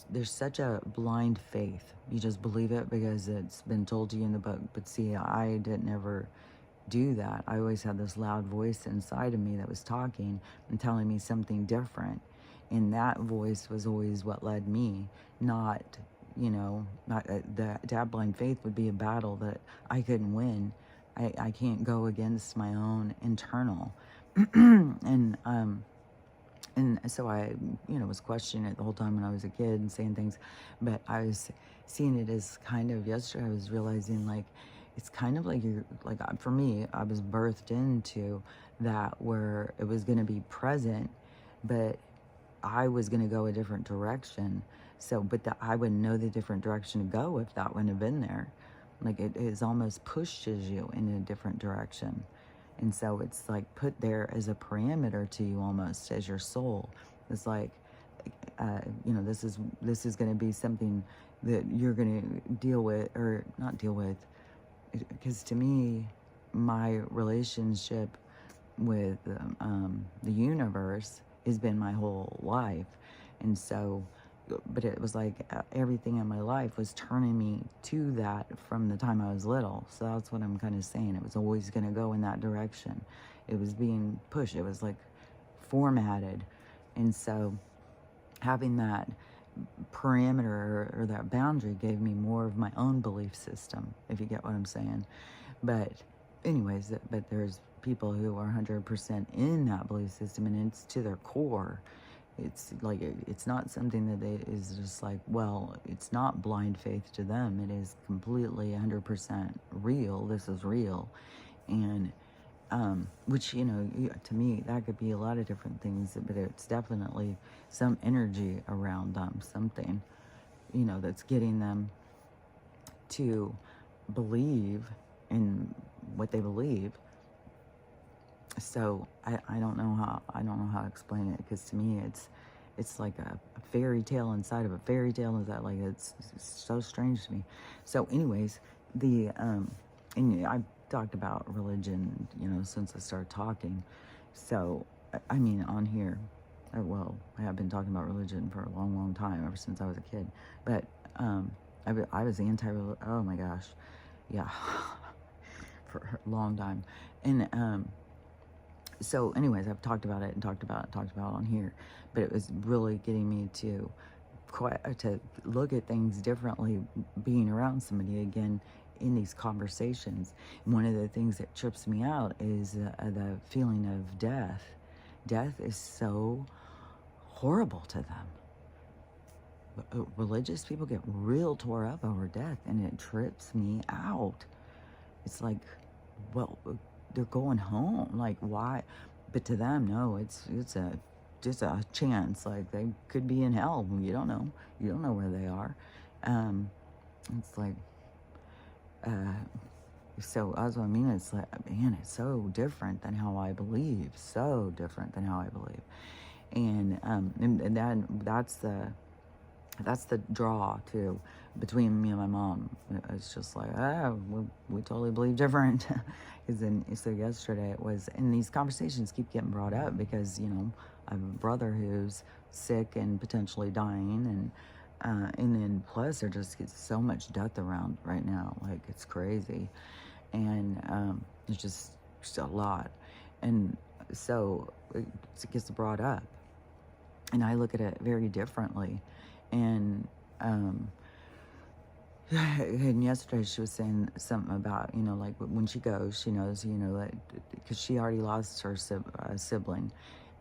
there's such a blind faith. You just believe it because it's been told to you in the book. But see, I didn't ever do that. I always had this loud voice inside of me that was talking and telling me something different. And that voice was always what led me, not, not that blind faith would be a battle that I couldn't win. I can't go against my own internal. And so I, was questioning it the whole time when I was a kid and saying things, but I was seeing it as kind of, yesterday I was realizing, like, it's kind of like for me, I was birthed into that where it was going to be present, but I was going to go a different direction. So, but I wouldn't know the different direction to go if that wouldn't have been there. Like, it is almost pushes you in a different direction. And so it's like put there as a parameter to you, almost as your soul. It's like, this is going to be something that you're going to deal with, or not deal with. Because to me, my relationship with the universe has been my whole life. And so, but it was like everything in my life was turning me to that from the time I was little. So that's what I'm kind of saying. It was always going to go in that direction. It was being pushed. It was like formatted. And so having that parameter or that boundary gave me more of my own belief system, if you get what I'm saying. But anyways, but there's people who are 100% in that belief system, and it's to their core. It's like, it's not something that is just like, well, it's not blind faith to them. It is completely 100% real. This is real. And, which, to me, that could be a lot of different things, but it's definitely some energy around them, something, that's getting them to believe in what they believe. So I don't know how to explain it, because to me it's like a fairy tale inside of a fairy tale. Is that like, it's so strange to me. So anyways, and I've talked about religion, since I started talking. So I mean, on here, I have been talking about religion for a long, long time, ever since I was a kid. But I was anti-religion. Oh my gosh, yeah, for a long time. And so anyways, I've talked about it on here, but it was really getting me to look at things differently, being around somebody again in these conversations. And one of the things that trips me out is the feeling of death. Death is so horrible to them. Religious people get real tore up over death, and it trips me out. It's like, well, they're going home. Like, why? But to them, no, it's a just a chance. Like, they could be in hell. You don't know. You don't know where they are. It's like, so that's what I mean. It's like, man, it's so different than how I believe. So different than how I believe. And then that's the draw too between me and my mom. It's just like, we totally believe different. So yesterday it was, and these conversations keep getting brought up because, I have a brother who's sick and potentially dying, and then plus there just gets so much death around right now, like it's crazy, and it's just a lot, and so it gets brought up, and I look at it very differently, and and yesterday she was saying something about, like when she goes, she knows, that because she already lost her sibling,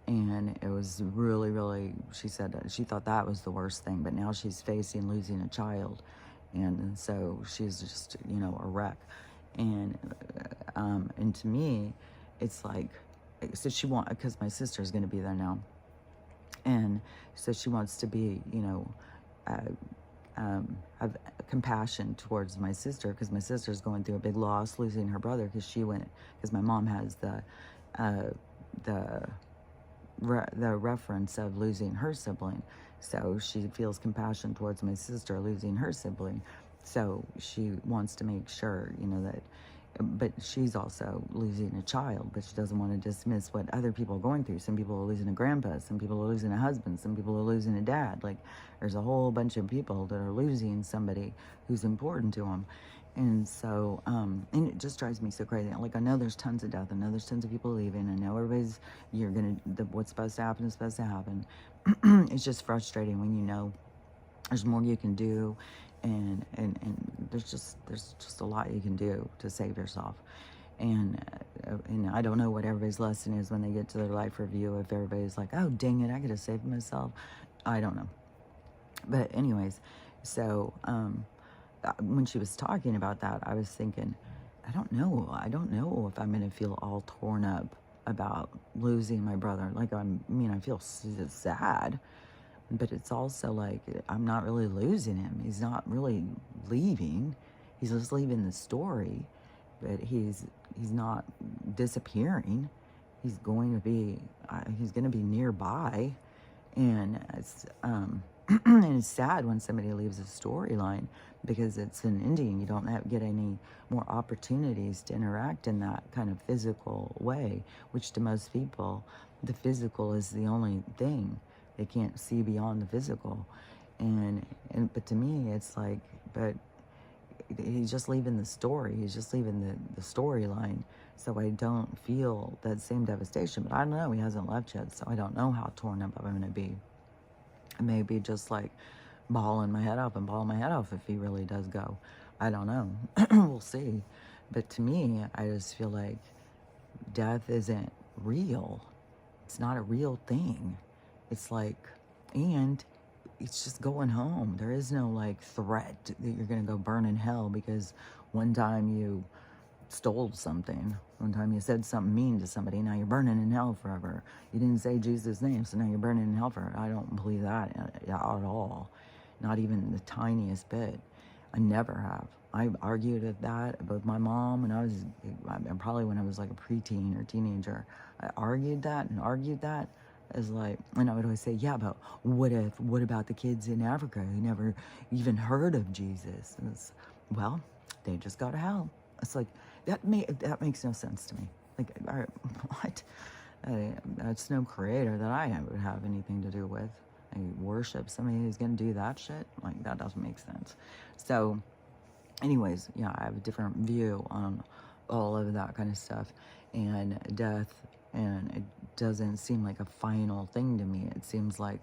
and it was really, really, she said that she thought that was the worst thing, but now she's facing losing a child, and so she's just, a wreck, and to me, it's like, so because my sister's going to be there now, and so she wants to be, uh, have compassion towards my sister, because my sister's going through a big loss, losing her brother, because my mom has the reference of losing her sibling, so she feels compassion towards my sister losing her sibling, so she wants to make sure, that, but she's also losing a child, but she doesn't want to dismiss what other people are going through. Some people are losing a grandpa, some people are losing a husband, some people are losing a dad. Like, there's a whole bunch of people that are losing somebody who's important to them. And so, and it just drives me so crazy. Like, I know there's tons of death, I know there's tons of people leaving, I know what's supposed to happen is supposed to happen. It's just frustrating when there's more you can do, and there's just a lot you can do to save yourself, and I don't know what everybody's lesson is when they get to their life review, if everybody's like, oh dang it, I gotta save myself. I don't know, but anyways, so when she was talking about that, I was thinking, I don't know if I'm gonna feel all torn up about losing my brother. Like, I feel sad, but it's also like, I'm not really losing him. He's not really leaving. He's just leaving the story, but he's not disappearing. He's going to be nearby, and it's and it's sad when somebody leaves a storyline, because it's an ending. You don't get any more opportunities to interact in that kind of physical way, which to most people, the physical is the only thing. They can't see beyond the physical, but to me, it's like, but he's just leaving the story. He's just leaving the storyline. So I don't feel that same devastation. But I don't know. He hasn't left yet, so I don't know how torn up I'm going to be. I may be just like bawling my head off if he really does go. I don't know. We'll see. But to me, I just feel like death isn't real. It's not a real thing. It's like, and it's just going home. There is no like threat that you're going to go burn in hell because one time you stole something. One time you said something mean to somebody. Now you're burning in hell forever. You didn't say Jesus' name, so now you're burning in hell forever. I don't believe that at all. Not even the tiniest bit. I never have. I argued with that with my mom when I was like a preteen or teenager. I argued that. Is like, and I would always say, yeah, but what about the kids in Africa who never even heard of Jesus? And well, they just go to hell. It's like, that makes no sense to me. Like, what? That's no creator that I would have anything to do with. I worship somebody who's going to do that shit. Like, that doesn't make sense. So, anyways, yeah, I have a different view on all of that kind of stuff and death. And it doesn't seem like a final thing to me. It seems like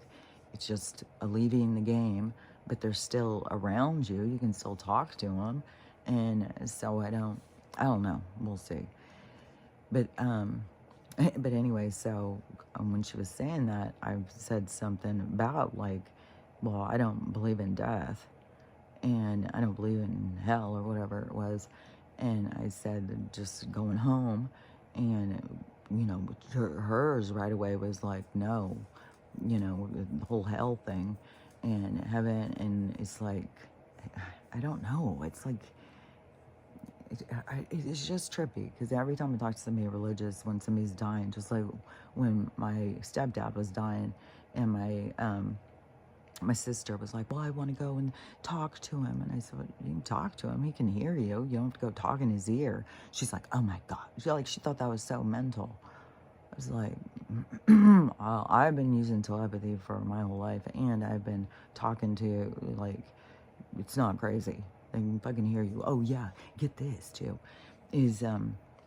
it's just leaving the game, but they're still around you. You can still talk to them. And so I don't know. We'll see. But anyway, so when she was saying that, I said something about like, well, I don't believe in death, and I don't believe in hell or whatever it was. And I said, just going home, and hers right away was like, no, the whole hell thing and heaven. And it's like, I don't know. It's like, it's just trippy because every time I talk to somebody religious, when somebody's dying, just like when my stepdad was dying, and my sister was like, well, I want to go and talk to him. And I said, well, you can talk to him. He can hear you. You don't have to go talk in his ear. She's like, oh my God. She thought that was so mental. I was like, I've been using telepathy for my whole life, and I've been talking to, like, it's not crazy. They can fucking hear you. Oh yeah, get this too. Is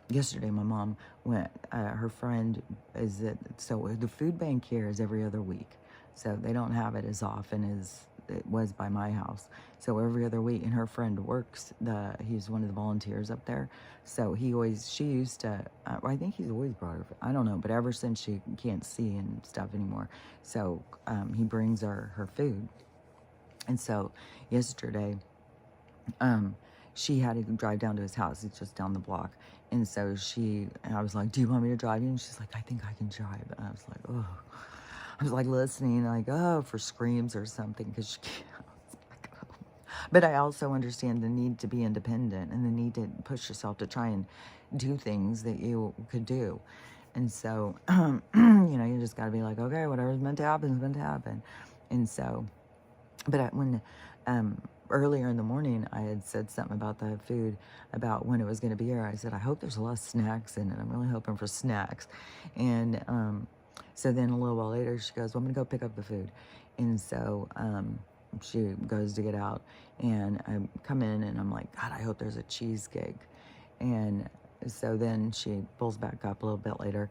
yesterday my mom went. Her friend is at, so the food bank here is every other week, so they don't have it as often as it was by my house. So every other week, and her friend works. He's one of the volunteers up there. So she used to. I think he's always brought her. I don't know, but ever since she can't see and stuff anymore, so he brings her food. And so yesterday, she had to drive down to his house. It's just down the block. And so I was like, do you want me to drive you? And she's like, I think I can drive. And I was like, oh. I was like listening, like, oh, for screams or something, because she can't. Like, oh. But I also understand the need to be independent and the need to push yourself to try and do things that you could do. And so, you just got to be like, okay, whatever's meant to happen is meant to happen. And so, but when earlier in the morning, I had said something about the food, about when it was going to be here. I said, I hope there's a lot of snacks in it. I'm really hoping for snacks. And so then a little while later, she goes, well, I'm going to go pick up the food. And so she goes to get out, and I come in, and I'm like, God, I hope there's a cheesecake. And so then she pulls back up a little bit later,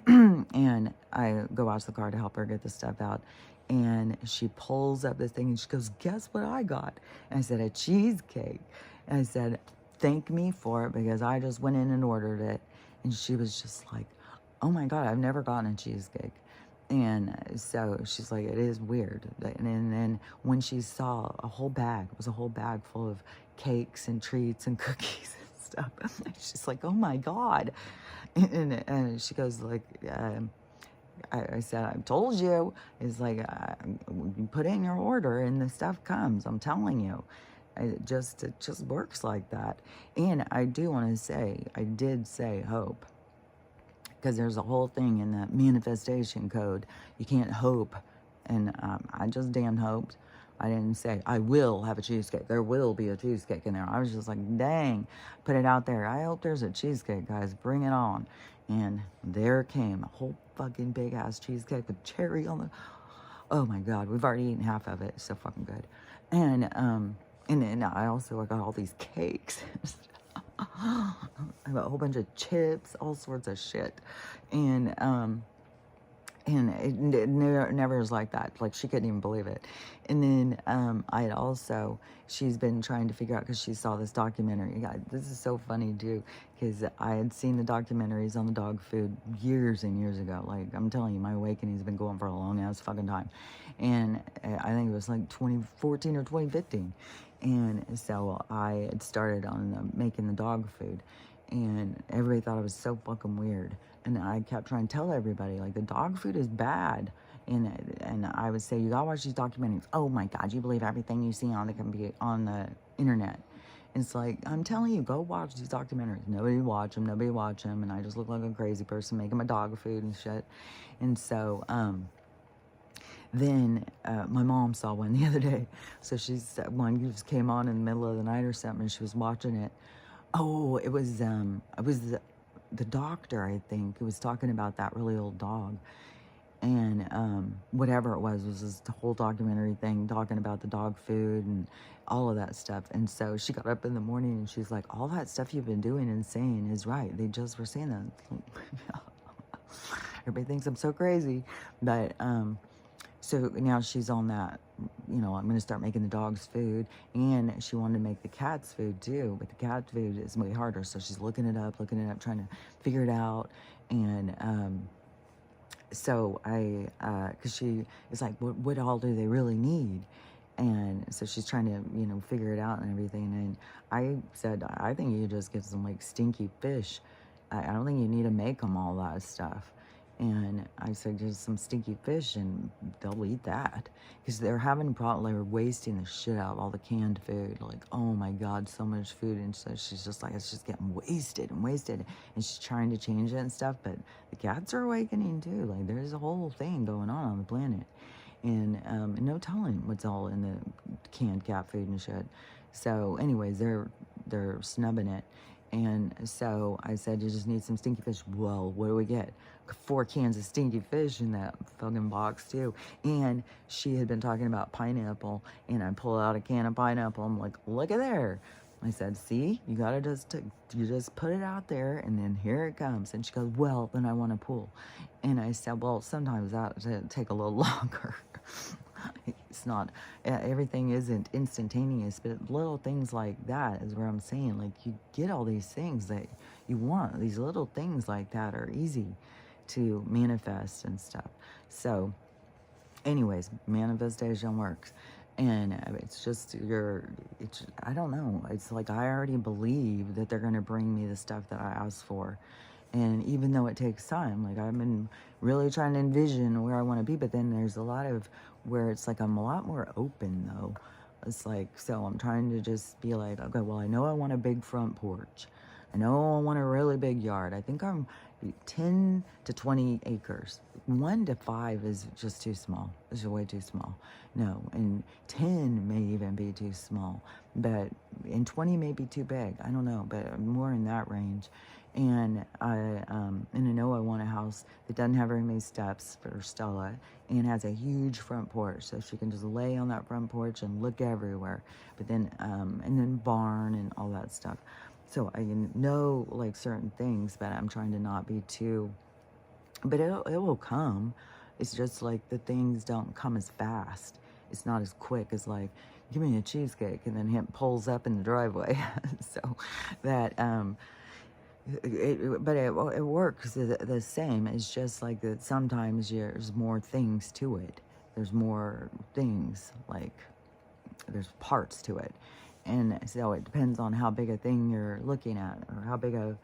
and I go out to the car to help her get the stuff out. And she pulls up this thing, and she goes, guess what I got? And I said, a cheesecake. And I said, thank me for it, because I just went in and ordered it. And she was just like, oh my God, I've never gotten a cheesecake. And so she's like, it is weird. And then when she saw a whole bag, it was a whole bag full of cakes and treats and cookies and stuff. She's like, oh my God. And she goes like, I said, I told you. It's like, you put in your order and the stuff comes. I'm telling you. It just works like that. And I do want to say, I did say hope. Because there's a whole thing in that manifestation code. You can't hope. And I just damn hoped. I didn't say, I will have a cheesecake. There will be a cheesecake in there. I was just like, dang, put it out there. I hope there's a cheesecake, guys. Bring it on. And there came a whole fucking big ass cheesecake with cherry on the... Oh my God, we've already eaten half of it. It's so fucking good. And then I got all these cakes. I have a whole bunch of chips, all sorts of shit. And it never was like that. Like, she couldn't even believe it. And then I had also, she's been trying to figure out, because she saw this documentary. God, this is so funny too, because I had seen the documentaries on the dog food years and years ago. Like, I'm telling you, my awakening's been going for a long ass fucking time. And I think it was like 2014 or 2015. And so I had started on making the dog food. And everybody thought it was so fucking weird. And I kept trying to tell everybody, like, the dog food is bad. And I would say, you gotta watch these documentaries. Oh my God, you believe everything you see on the internet. It's like, I'm telling you, go watch these documentaries. Nobody watch them. And I just look like a crazy person making my dog food and shit. And so, then my mom saw one the other day. So one just came on in the middle of the night or something, and she was watching it. Oh, it was the doctor, I think, who was talking about that really old dog. And whatever it was this whole documentary thing talking about the dog food and all of that stuff. And so she got up in the morning and she's like, all that stuff you've been doing and saying is right. They just were saying that. Everybody thinks I'm so crazy. But so now she's on that, I'm going to start making the dog's food. And she wanted to make the cat's food too. But the cat food is way harder. So she's looking it up, trying to figure it out. And so because she is like, what all do they really need? And so she's trying to, figure it out and everything. And I said, I think you just get some like stinky fish. I don't think you need to make them all that stuff. And I said, just some stinky fish, and they'll eat that. Because they're having a problem. They were wasting the shit out of all the canned food. Like, oh my God, so much food. And so she's just like, it's just getting wasted and wasted. And she's trying to change it and stuff. But the cats are awakening too. Like, there's a whole thing going on the planet. And no telling what's all in the canned cat food and shit. So anyways, they're snubbing it. And so I said, you just need some stinky fish. Well, what do we get? 4 cans of stinky fish in that fucking box too. And she had been talking about pineapple, and I pull out a can of pineapple. I'm like, look at there. I said, see, you gotta you just put it out there, and then here it comes. And she goes, well, then I want a pool. And I said, well, sometimes that take a little longer. It's not, everything isn't instantaneous, but little things like that is where I'm saying, like, you get all these things that you want. These little things like that are easy to manifest and stuff. So anyways, manifestation works. And it's just I don't know. It's like I already believe that they're going to bring me the stuff that I asked for. And even though it takes time, like I've been really trying to envision where I want to be, but then there's a lot of where it's like I'm a lot more open though. It's like, so I'm trying to just be like, okay, well, I know I want a big front porch. I know I want a really big yard. I think I'm 10 to 20 acres. 1 to 5 is just too small. It's way too small. No, and 10 may even be too small. And 20 may be too big. I don't know, but more in that range. And I know I want a house that doesn't have very many steps for Stella and has a huge front porch, so she can just lay on that front porch and look everywhere. But then, and then barn and all that stuff. So I know like certain things, but I'm trying to not be too, but it will come. It's just like the things don't come as fast. It's not as quick as like, give me a cheesecake, and then him pulls up in the driveway. So that, but it works the same. It's just like that sometimes there's more things to it. There's more things, like there's parts to it. And so it depends on how big a thing you're looking at, or how big a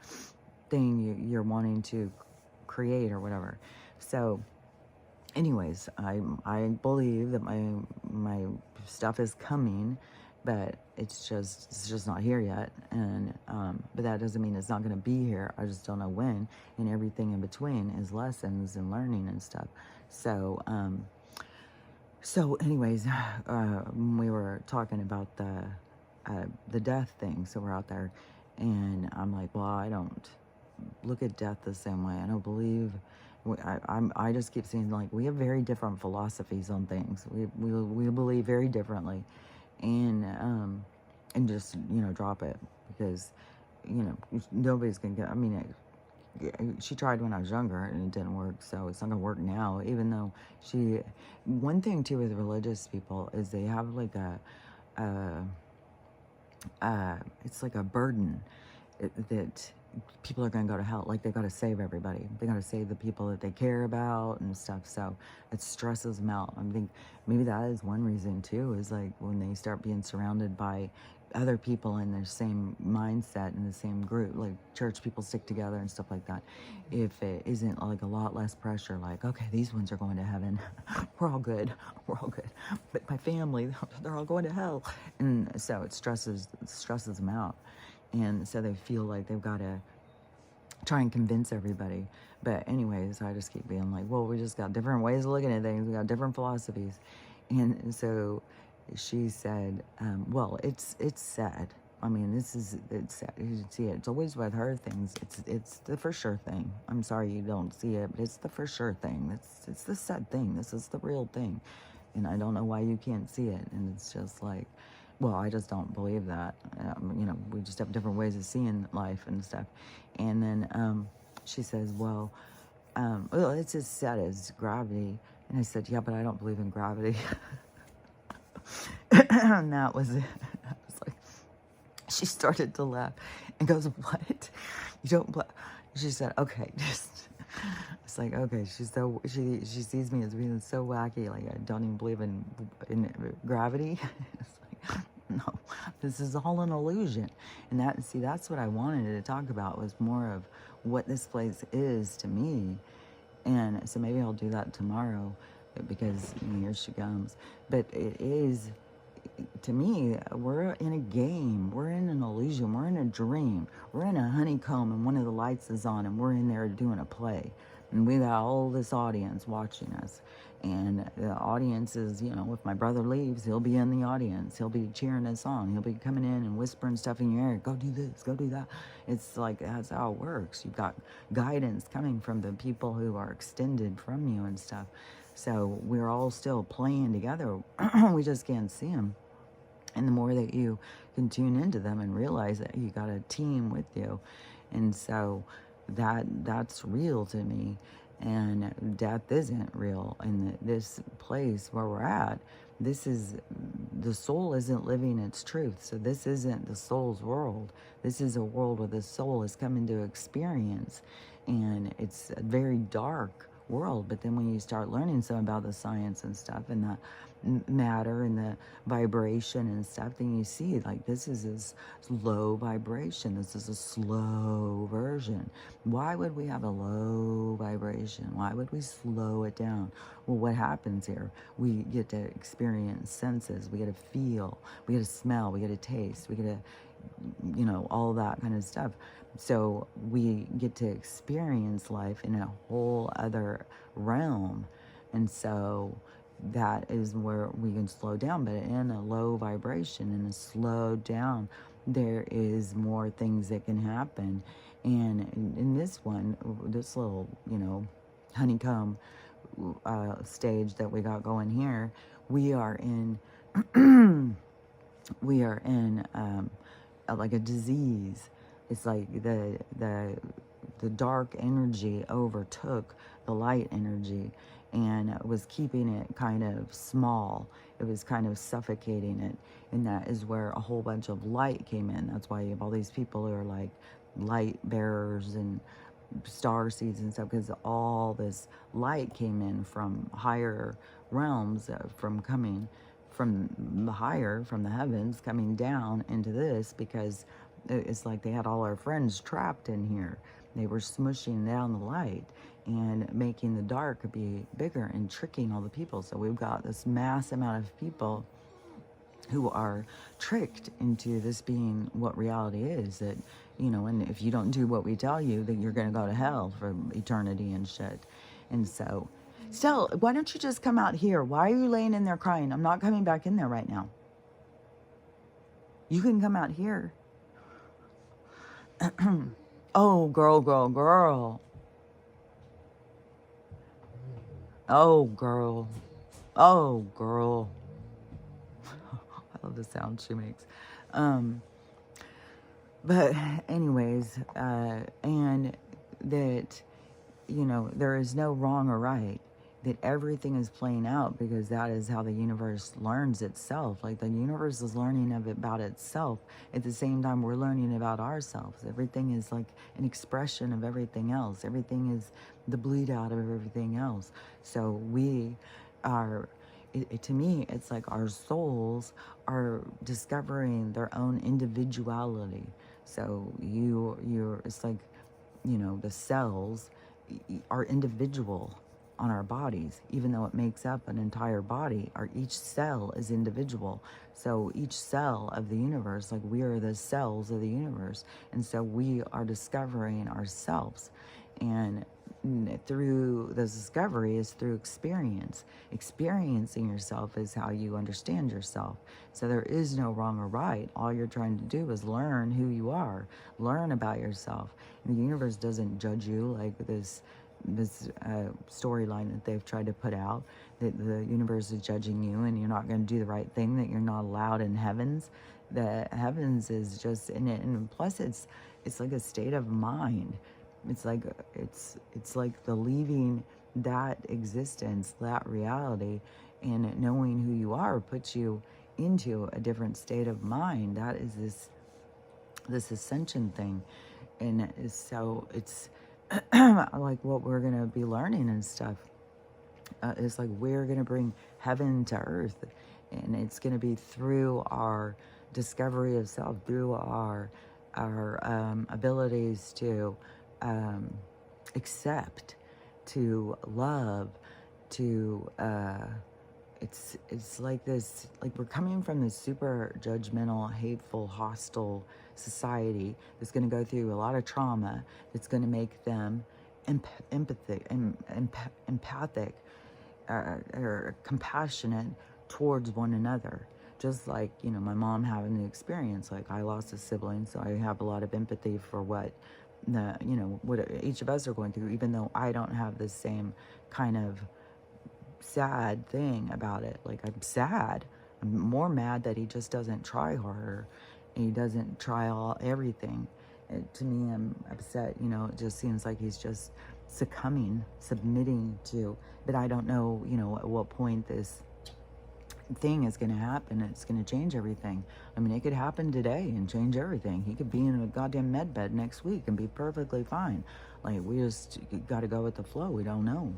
thing you're wanting to create or whatever. So anyways, I believe that my stuff is coming, but it's just not here yet. And but that doesn't mean it's not going to be here. I just don't know when. And everything in between is lessons and learning and stuff. So so anyways, we were talking about the death thing. So we're out there, and I'm like, well, I don't look at death the same way. I don't believe. I just keep saying, like, we have very different philosophies on things. We believe very differently, and just drop it, because nobody's gonna get. I mean, she tried when I was younger and it didn't work, so it's not gonna work now. Even though one thing too with religious people is they have like it's like a burden that people are going to go to hell. Like, they got to save everybody. They got to save the people that they care about and stuff. So it stresses them out. I think maybe that is one reason too, is like when they start being surrounded by other people in their same mindset, in the same group, like church people stick together and stuff like that. If it isn't like a lot less pressure, like, okay, these ones are going to heaven. We're all good. But my family, they're all going to hell. And so it stresses them out. And so they feel like they've got to try and convince everybody. But anyways, I just keep being like, well, we just got different ways of looking at things. We got different philosophies. And so she said, well, it's sad. I mean, it's sad. You see it. It's always with her things. It's the for sure thing. I'm sorry you don't see it, but it's the for sure thing. It's the sad thing. This is the real thing. And I don't know why you can't see it. And it's just like, well, I just don't believe that. We just have different ways of seeing life and stuff. And then she says, well, it's as sad as gravity. And I said, yeah, but I don't believe in gravity. And that was it. I was like, she started to laugh and goes, what? You don't She said, okay, just, it's like, okay, she sees me as being so wacky, like I don't even believe in gravity. It's like, no, this is all an illusion. And that's what I wanted to talk about, was more of what this place is to me. And so maybe I'll do that tomorrow because here she comes. But it is, to me, we're in a game. We're in an illusion. We're in a dream. We're in a honeycomb and one of the lights is on and we're in there doing a play. And we got all this audience watching us. And the audience is, if my brother leaves, he'll be in the audience. He'll be cheering us on. He'll be coming in and whispering stuff in your ear. Go do this, go do that. It's like, that's how it works. You've got guidance coming from the people who are extended from you and stuff. So we're all still playing together. We just can't see them. And the more that you can tune into them and realize that you got a team with you. And so that's real to me. And death isn't real in this place where we're at. The soul isn't living its truth. So this isn't the soul's world. This is a world where the soul is coming to experience. And it's a very dark world. But then when you start learning some about the science and stuff and the matter and the vibration and stuff, then you see like this is this low vibration. This is a slow version. Why would we have a low vibration? Why would we slow it down? Well, what happens here? We get to experience senses. We get to feel. We get to smell. We get to taste. We get to, all that kind of stuff. So we get to experience life in a whole other realm. And so that is where we can slow down. But in a low vibration, in a slow down, there is more things that can happen. And in this little, honeycomb stage that we got going here, we are in like a disease. It's like the dark energy overtook the light energy and was keeping it kind of small. It was kind of suffocating it. And that is where a whole bunch of light came in. That's why you have all these people who are like light bearers and star seeds and stuff, because all this light came in from higher realms, from the heavens, coming down into this, because it's like they had all our friends trapped in here. They were smushing down the light and making the dark be bigger and tricking all the people. So we've got this mass amount of people who are tricked into this being what reality is, that, and if you don't do what we tell you, that you're going to go to hell for eternity and shit. And so, still, why don't you just come out here? Why are you laying in there crying? I'm not coming back in there right now. You can come out here. Oh, girl. Oh, girl. Oh, girl. I love the sound she makes. But anyways, and that, there is no wrong or right, that everything is playing out because that is how the universe learns itself. Like the universe is learning about itself at the same time we're learning about ourselves. Everything is like an expression of everything else. Everything is the bleed out of everything else. So we are, to me, it's like our souls are discovering their own individuality. So it's like, the cells are individual on our bodies, even though it makes up an entire body. Each cell is individual. So each cell of the universe, like we are the cells of the universe. And so we are discovering ourselves. And through the discovery is through experience. Experiencing yourself is how you understand yourself. So there is no wrong or right. All you're trying to do is learn who you are, learn about yourself. And the universe doesn't judge you like this storyline that they've tried to put out, that the universe is judging you and you're not going to do the right thing, that you're not allowed in heavens. The heavens is just in it, and plus it's like a state of mind. It's like the leaving that existence, that reality, and knowing who you are puts you into a different state of mind. That is this ascension thing. And so it's like what we're going to be learning and stuff. It's like we're going to bring heaven to earth, and it's going to be through our discovery of self, through our abilities to accept to love, to it's like this, like we're coming from this super judgmental, hateful, hostile society that's going to go through a lot of trauma, that's going to make them empathic, or compassionate towards one another. Just like, my mom having the experience, like I lost a sibling, so I have a lot of empathy for what what each of us are going through, even though I don't have the same kind of sad thing about it. Like, I'm sad. I'm more mad that he just doesn't try harder and he doesn't try everything. To me, I'm upset. It just seems like he's just submitting to. But I don't know, at what point this thing is going to happen. It's going to change everything. I mean, it could happen today and change everything. He could be in a goddamn med bed next week and be perfectly fine. Like, we just got to go with the flow. We don't know.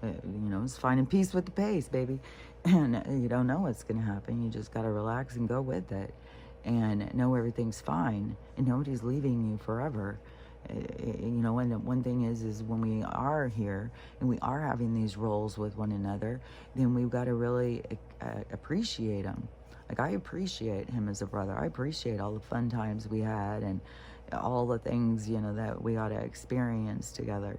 It's finding peace with the pace, baby. And you don't know what's going to happen. You just got to relax and go with it and know everything's fine and nobody's leaving you forever. And the one thing is when we are here and we are having these roles with one another, then we've got to really appreciate him. Like, I appreciate him as a brother. I appreciate all the fun times we had and all the things, that we got to experience together,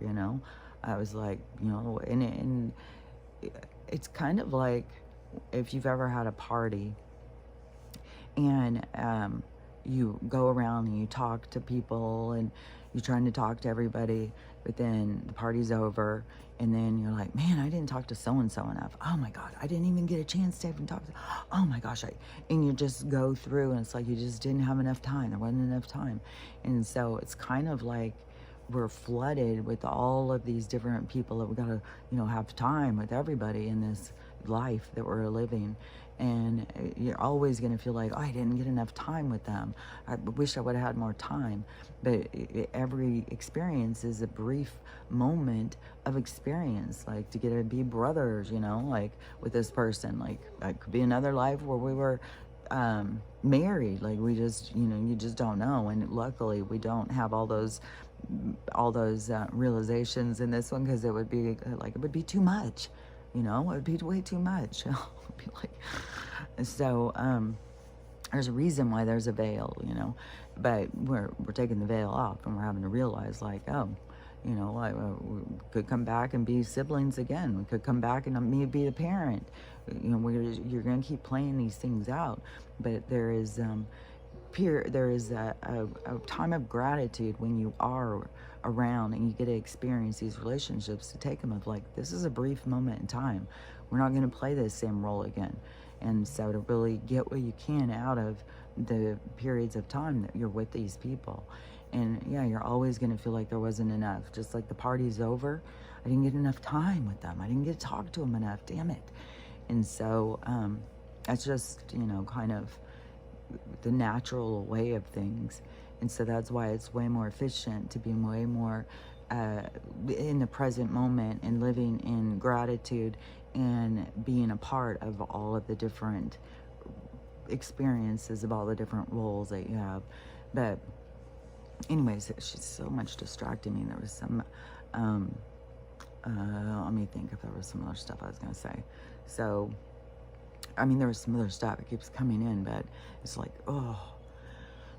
I was like, and it's kind of like if you've ever had a party and you go around and you talk to people and you're trying to talk to everybody, but then the party's over and then you're like, man, I didn't talk to so-and-so enough. Oh my God, I didn't even get a chance to even talk to, oh my gosh. And you just go through and it's like you just didn't have enough time. There wasn't enough time. And so it's kind of like we're flooded with all of these different people that we got to, have time with everybody in this life that we're living. And you're always going to feel like, oh, I didn't get enough time with them. I wish I would have had more time. But every experience is a brief moment of experience, like to get to be brothers, like with this person. Like, it could be another life where we were married. Like, we just, you just don't know. And luckily we don't have all those realizations in this one, because it would be like, it would be too much, it would be way too much. It would be like, so there's a reason why there's a veil, but we're taking the veil off and we're having to realize, like, oh, we could come back and be siblings again. We could come back and me be the parent. You're going to keep playing these things out, but there is a time of gratitude when you are around and you get to experience these relationships, to take them of like, this is a brief moment in time. We're not going to play this same role again. And so to really get what you can out of the periods of time that you're with these people. And yeah, you're always going to feel like there wasn't enough. Just like the party's over, I didn't get enough time with them. I didn't get to talk to them enough, damn it. And so that's just, kind of the natural way of things. And so that's why it's way more efficient to be way more in the present moment and living in gratitude and being a part of all of the different experiences of all the different roles that you have. But anyways, she's so much distracting me. There was some let me think if there was some other stuff I was going to say. So I mean, there was some other stuff. It keeps coming in, but it's like, oh.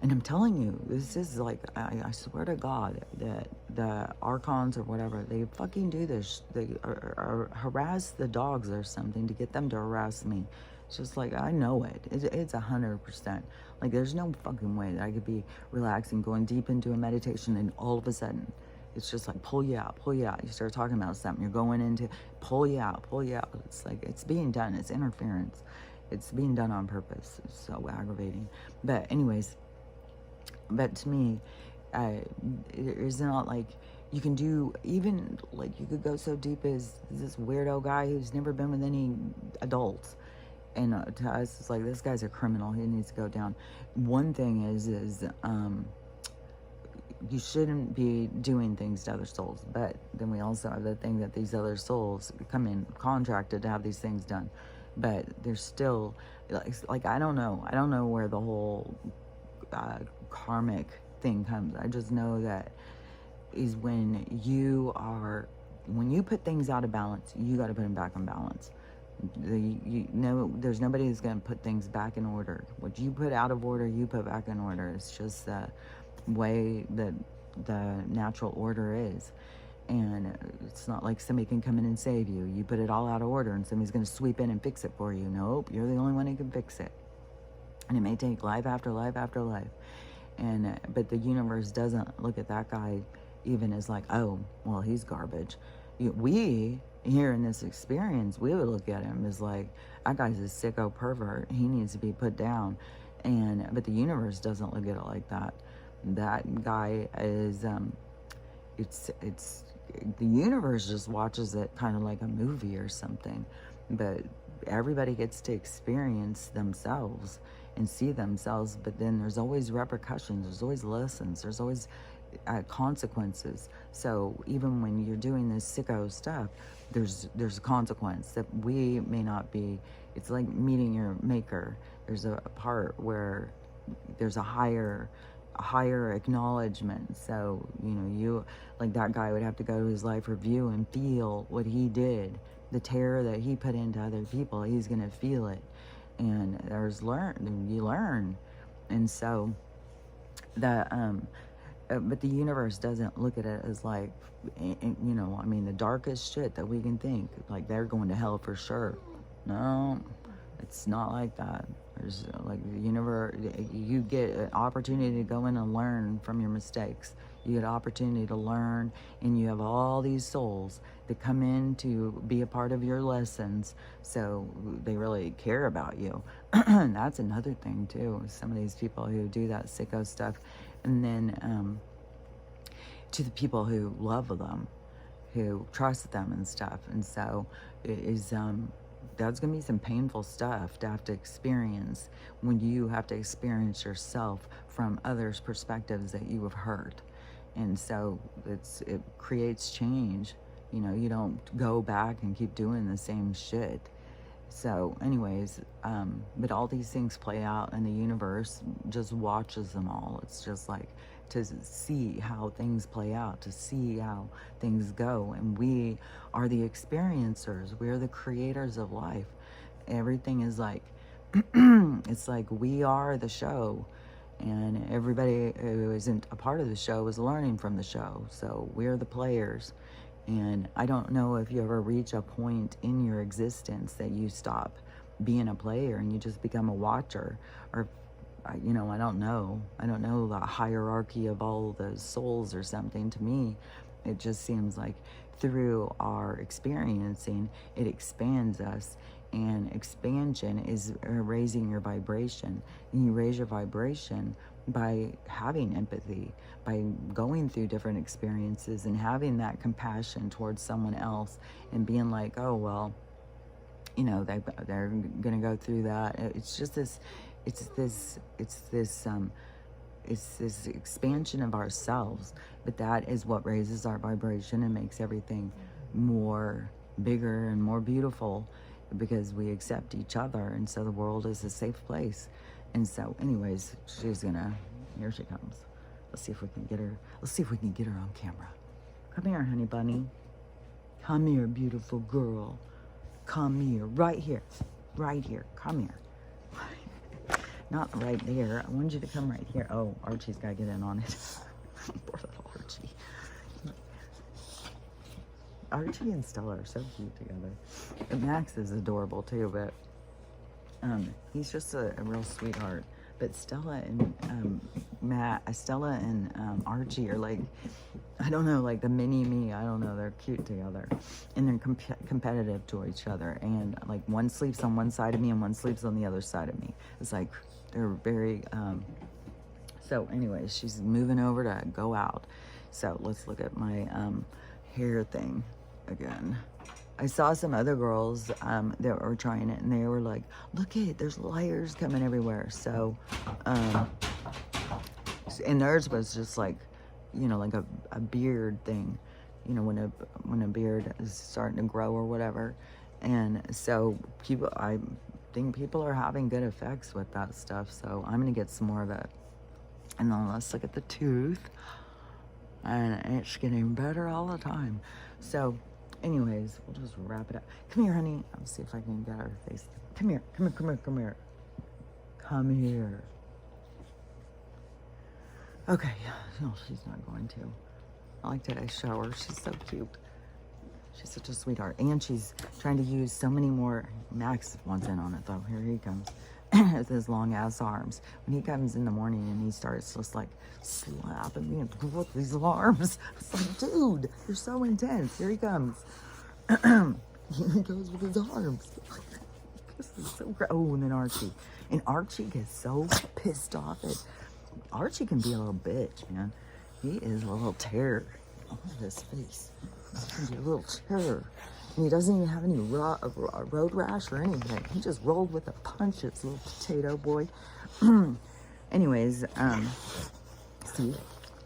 And I'm telling you, this is like, I swear to God that the Archons or whatever, they fucking do this. They harass the dogs or something to get them to harass me. It's just like, I know it. It's 100%. Like, there's no fucking way that I could be relaxing, going deep into a meditation, and all of a sudden, it's just like, pull you out, pull you out. You start talking about something, you're going into, pull you out, pull you out. It's like, it's being done. It's interference. It's being done on purpose. It's so aggravating. But anyways, but to me, it's not like you can do, even like you could go so deep as this weirdo guy who's never been with any adults. And to us, it's like, this guy's a criminal. He needs to go down. One thing is you shouldn't be doing things to other souls. But then we also have the thing that these other souls come in contracted to have these things done. But there's still, like, I don't know where the whole karmic thing comes. I just know that is when you are when you put things out of balance, you got to put them back in balance. There's nobody who's going to put things back in order. What you put out of order, you put back in order. It's just the way that the natural order is. And it's not like somebody can come in and save you. You put it all out of order and somebody's going to sweep in and fix it for you. Nope, you're the only one who can fix it. And it may take life after life after life. But the universe doesn't look at that guy even as like, oh, well, he's garbage. We, here in this experience, we would look at him as like, that guy's a sicko pervert. He needs to be put down. But the universe doesn't look at it like that. That guy is, the universe just watches it kind of like a movie or something. But everybody gets to experience themselves and see themselves, but then there's always repercussions, there's always lessons, there's always consequences. So even when you're doing this sicko stuff, there's a consequence that we may not be. It's like meeting your maker. There's a part where there's a higher acknowledgement. So you, like, that guy would have to go to his life review and feel what he did, the terror that he put into other people. He's gonna feel it. And you learn. And so but the universe doesn't look at it as like, the darkest shit that we can think, like they're going to hell for sure. No, it's not like that. There's like the universe, you get an opportunity to go in and learn from your mistakes. You get an opportunity to learn, and you have all these souls that come in to be a part of your lessons. So they really care about you. And that's another thing too. Some of these people who do that sicko stuff, and then to the people who love them, who trust them and stuff. And so it is, that's going to be some painful stuff to have to experience when you have to experience yourself from others' perspectives that you have heard. And so it creates change. You don't go back and keep doing the same shit. So anyways, but all these things play out, and the universe just watches them all. It's just like to see how things play out, to see how things go. And we are the experiencers. We're the creators of life. Everything is like, it's like we are the show. And everybody who isn't a part of the show is learning from the show. So we're the players. And I don't know if you ever reach a point in your existence that you stop being a player and you just become a watcher. Or, I don't know. I don't know the hierarchy of all the souls or something. To me, it just seems like through our experiencing, it expands us. And expansion is raising your vibration. And you raise your vibration by having empathy, by going through different experiences and having that compassion towards someone else and being like, oh, well, they're going to go through that. It's just it's this expansion of ourselves. But that is what raises our vibration and makes everything more bigger and more beautiful, because we accept each other, and so the world is a safe place. And so anyways, here she comes. Let's see if we can get her on camera. Come here, honey bunny. Come here, beautiful girl. Come here, right here, come here. Not right there, I want you to come right here. Oh, Archie's gotta get in on it. Poor little Archie. Archie and Stella are so cute together. And Max is adorable too, but he's just a real sweetheart. But Stella and Archie are like, I don't know, like the mini me. I don't know. They're cute together, and they're competitive to each other. And like one sleeps on one side of me and one sleeps on the other side of me. It's like they're very. So, anyways, she's moving over to go out. So let's look at my hair thing again. I saw some other girls that were trying it, and they were like, look at it, there's layers coming everywhere. So, and theirs was just like, like a beard thing, when a beard is starting to grow or whatever. And so I think people are having good effects with that stuff. So I'm going to get some more of it. And then let's look at the tooth. And it's getting better all the time. So Anyways, we'll just wrap it up. Come here, honey. I'll see if I can get her face. Come here. Come here. Come here. Come here. Come here. Okay. No, she's not going to. I like to show her. She's so cute. She's such a sweetheart. And she's trying to use so many more. Max wants in on it, though. Here he comes. With his long ass arms. When he comes in the morning and he starts just like slapping me with these arms, it's like, dude, you're so intense. Here he comes. He goes with his arms. This is so oh, and then Archie. And Archie gets so pissed off at Archie can be a little bitch, man. He is a little terror. Look at his face. He can be a little terror. And he doesn't even have any road rash or anything. He just rolled with the punches, little potato boy. Anyways, see,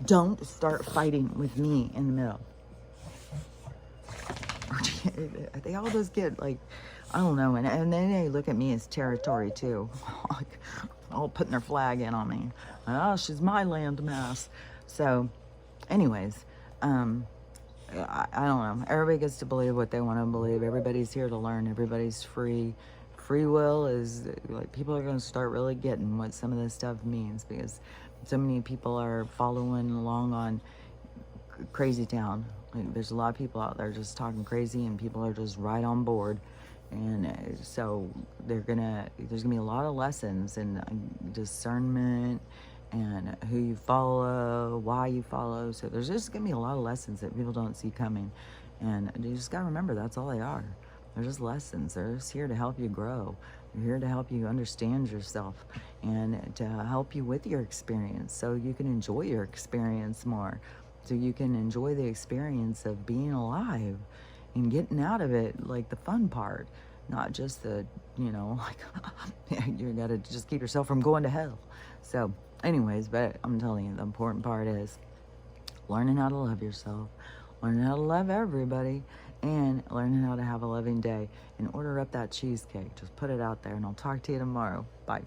don't start fighting with me in the middle. They all just get like, I don't know, and then they look at me as territory too, like all putting their flag in on me. Oh, she's my landmass. So, anyways, I don't know. Everybody gets to believe what they want to believe. Everybody's here to learn. Everybody's free. Free will is like people are going to start really getting what some of this stuff means because so many people are following along on Crazy Town. Like, there's a lot of people out there just talking crazy, and people are just right on board. And so there's gonna be a lot of lessons and discernment and who you follow, why you follow. So there's just gonna be a lot of lessons that people don't see coming, and you just gotta remember that's all they are. They're just lessons. They're just here to help you grow. They're here to help you understand yourself and to help you with your experience so you can enjoy your experience more, so you can enjoy the experience of being alive and getting out of it, like the fun part, not just the, like, you gotta just keep yourself from going to hell. So anyways, but I'm telling you, the important part is learning how to love yourself, learning how to love everybody, and learning how to have a loving day, and order up that cheesecake. Just put it out there, and I'll talk to you tomorrow. Bye.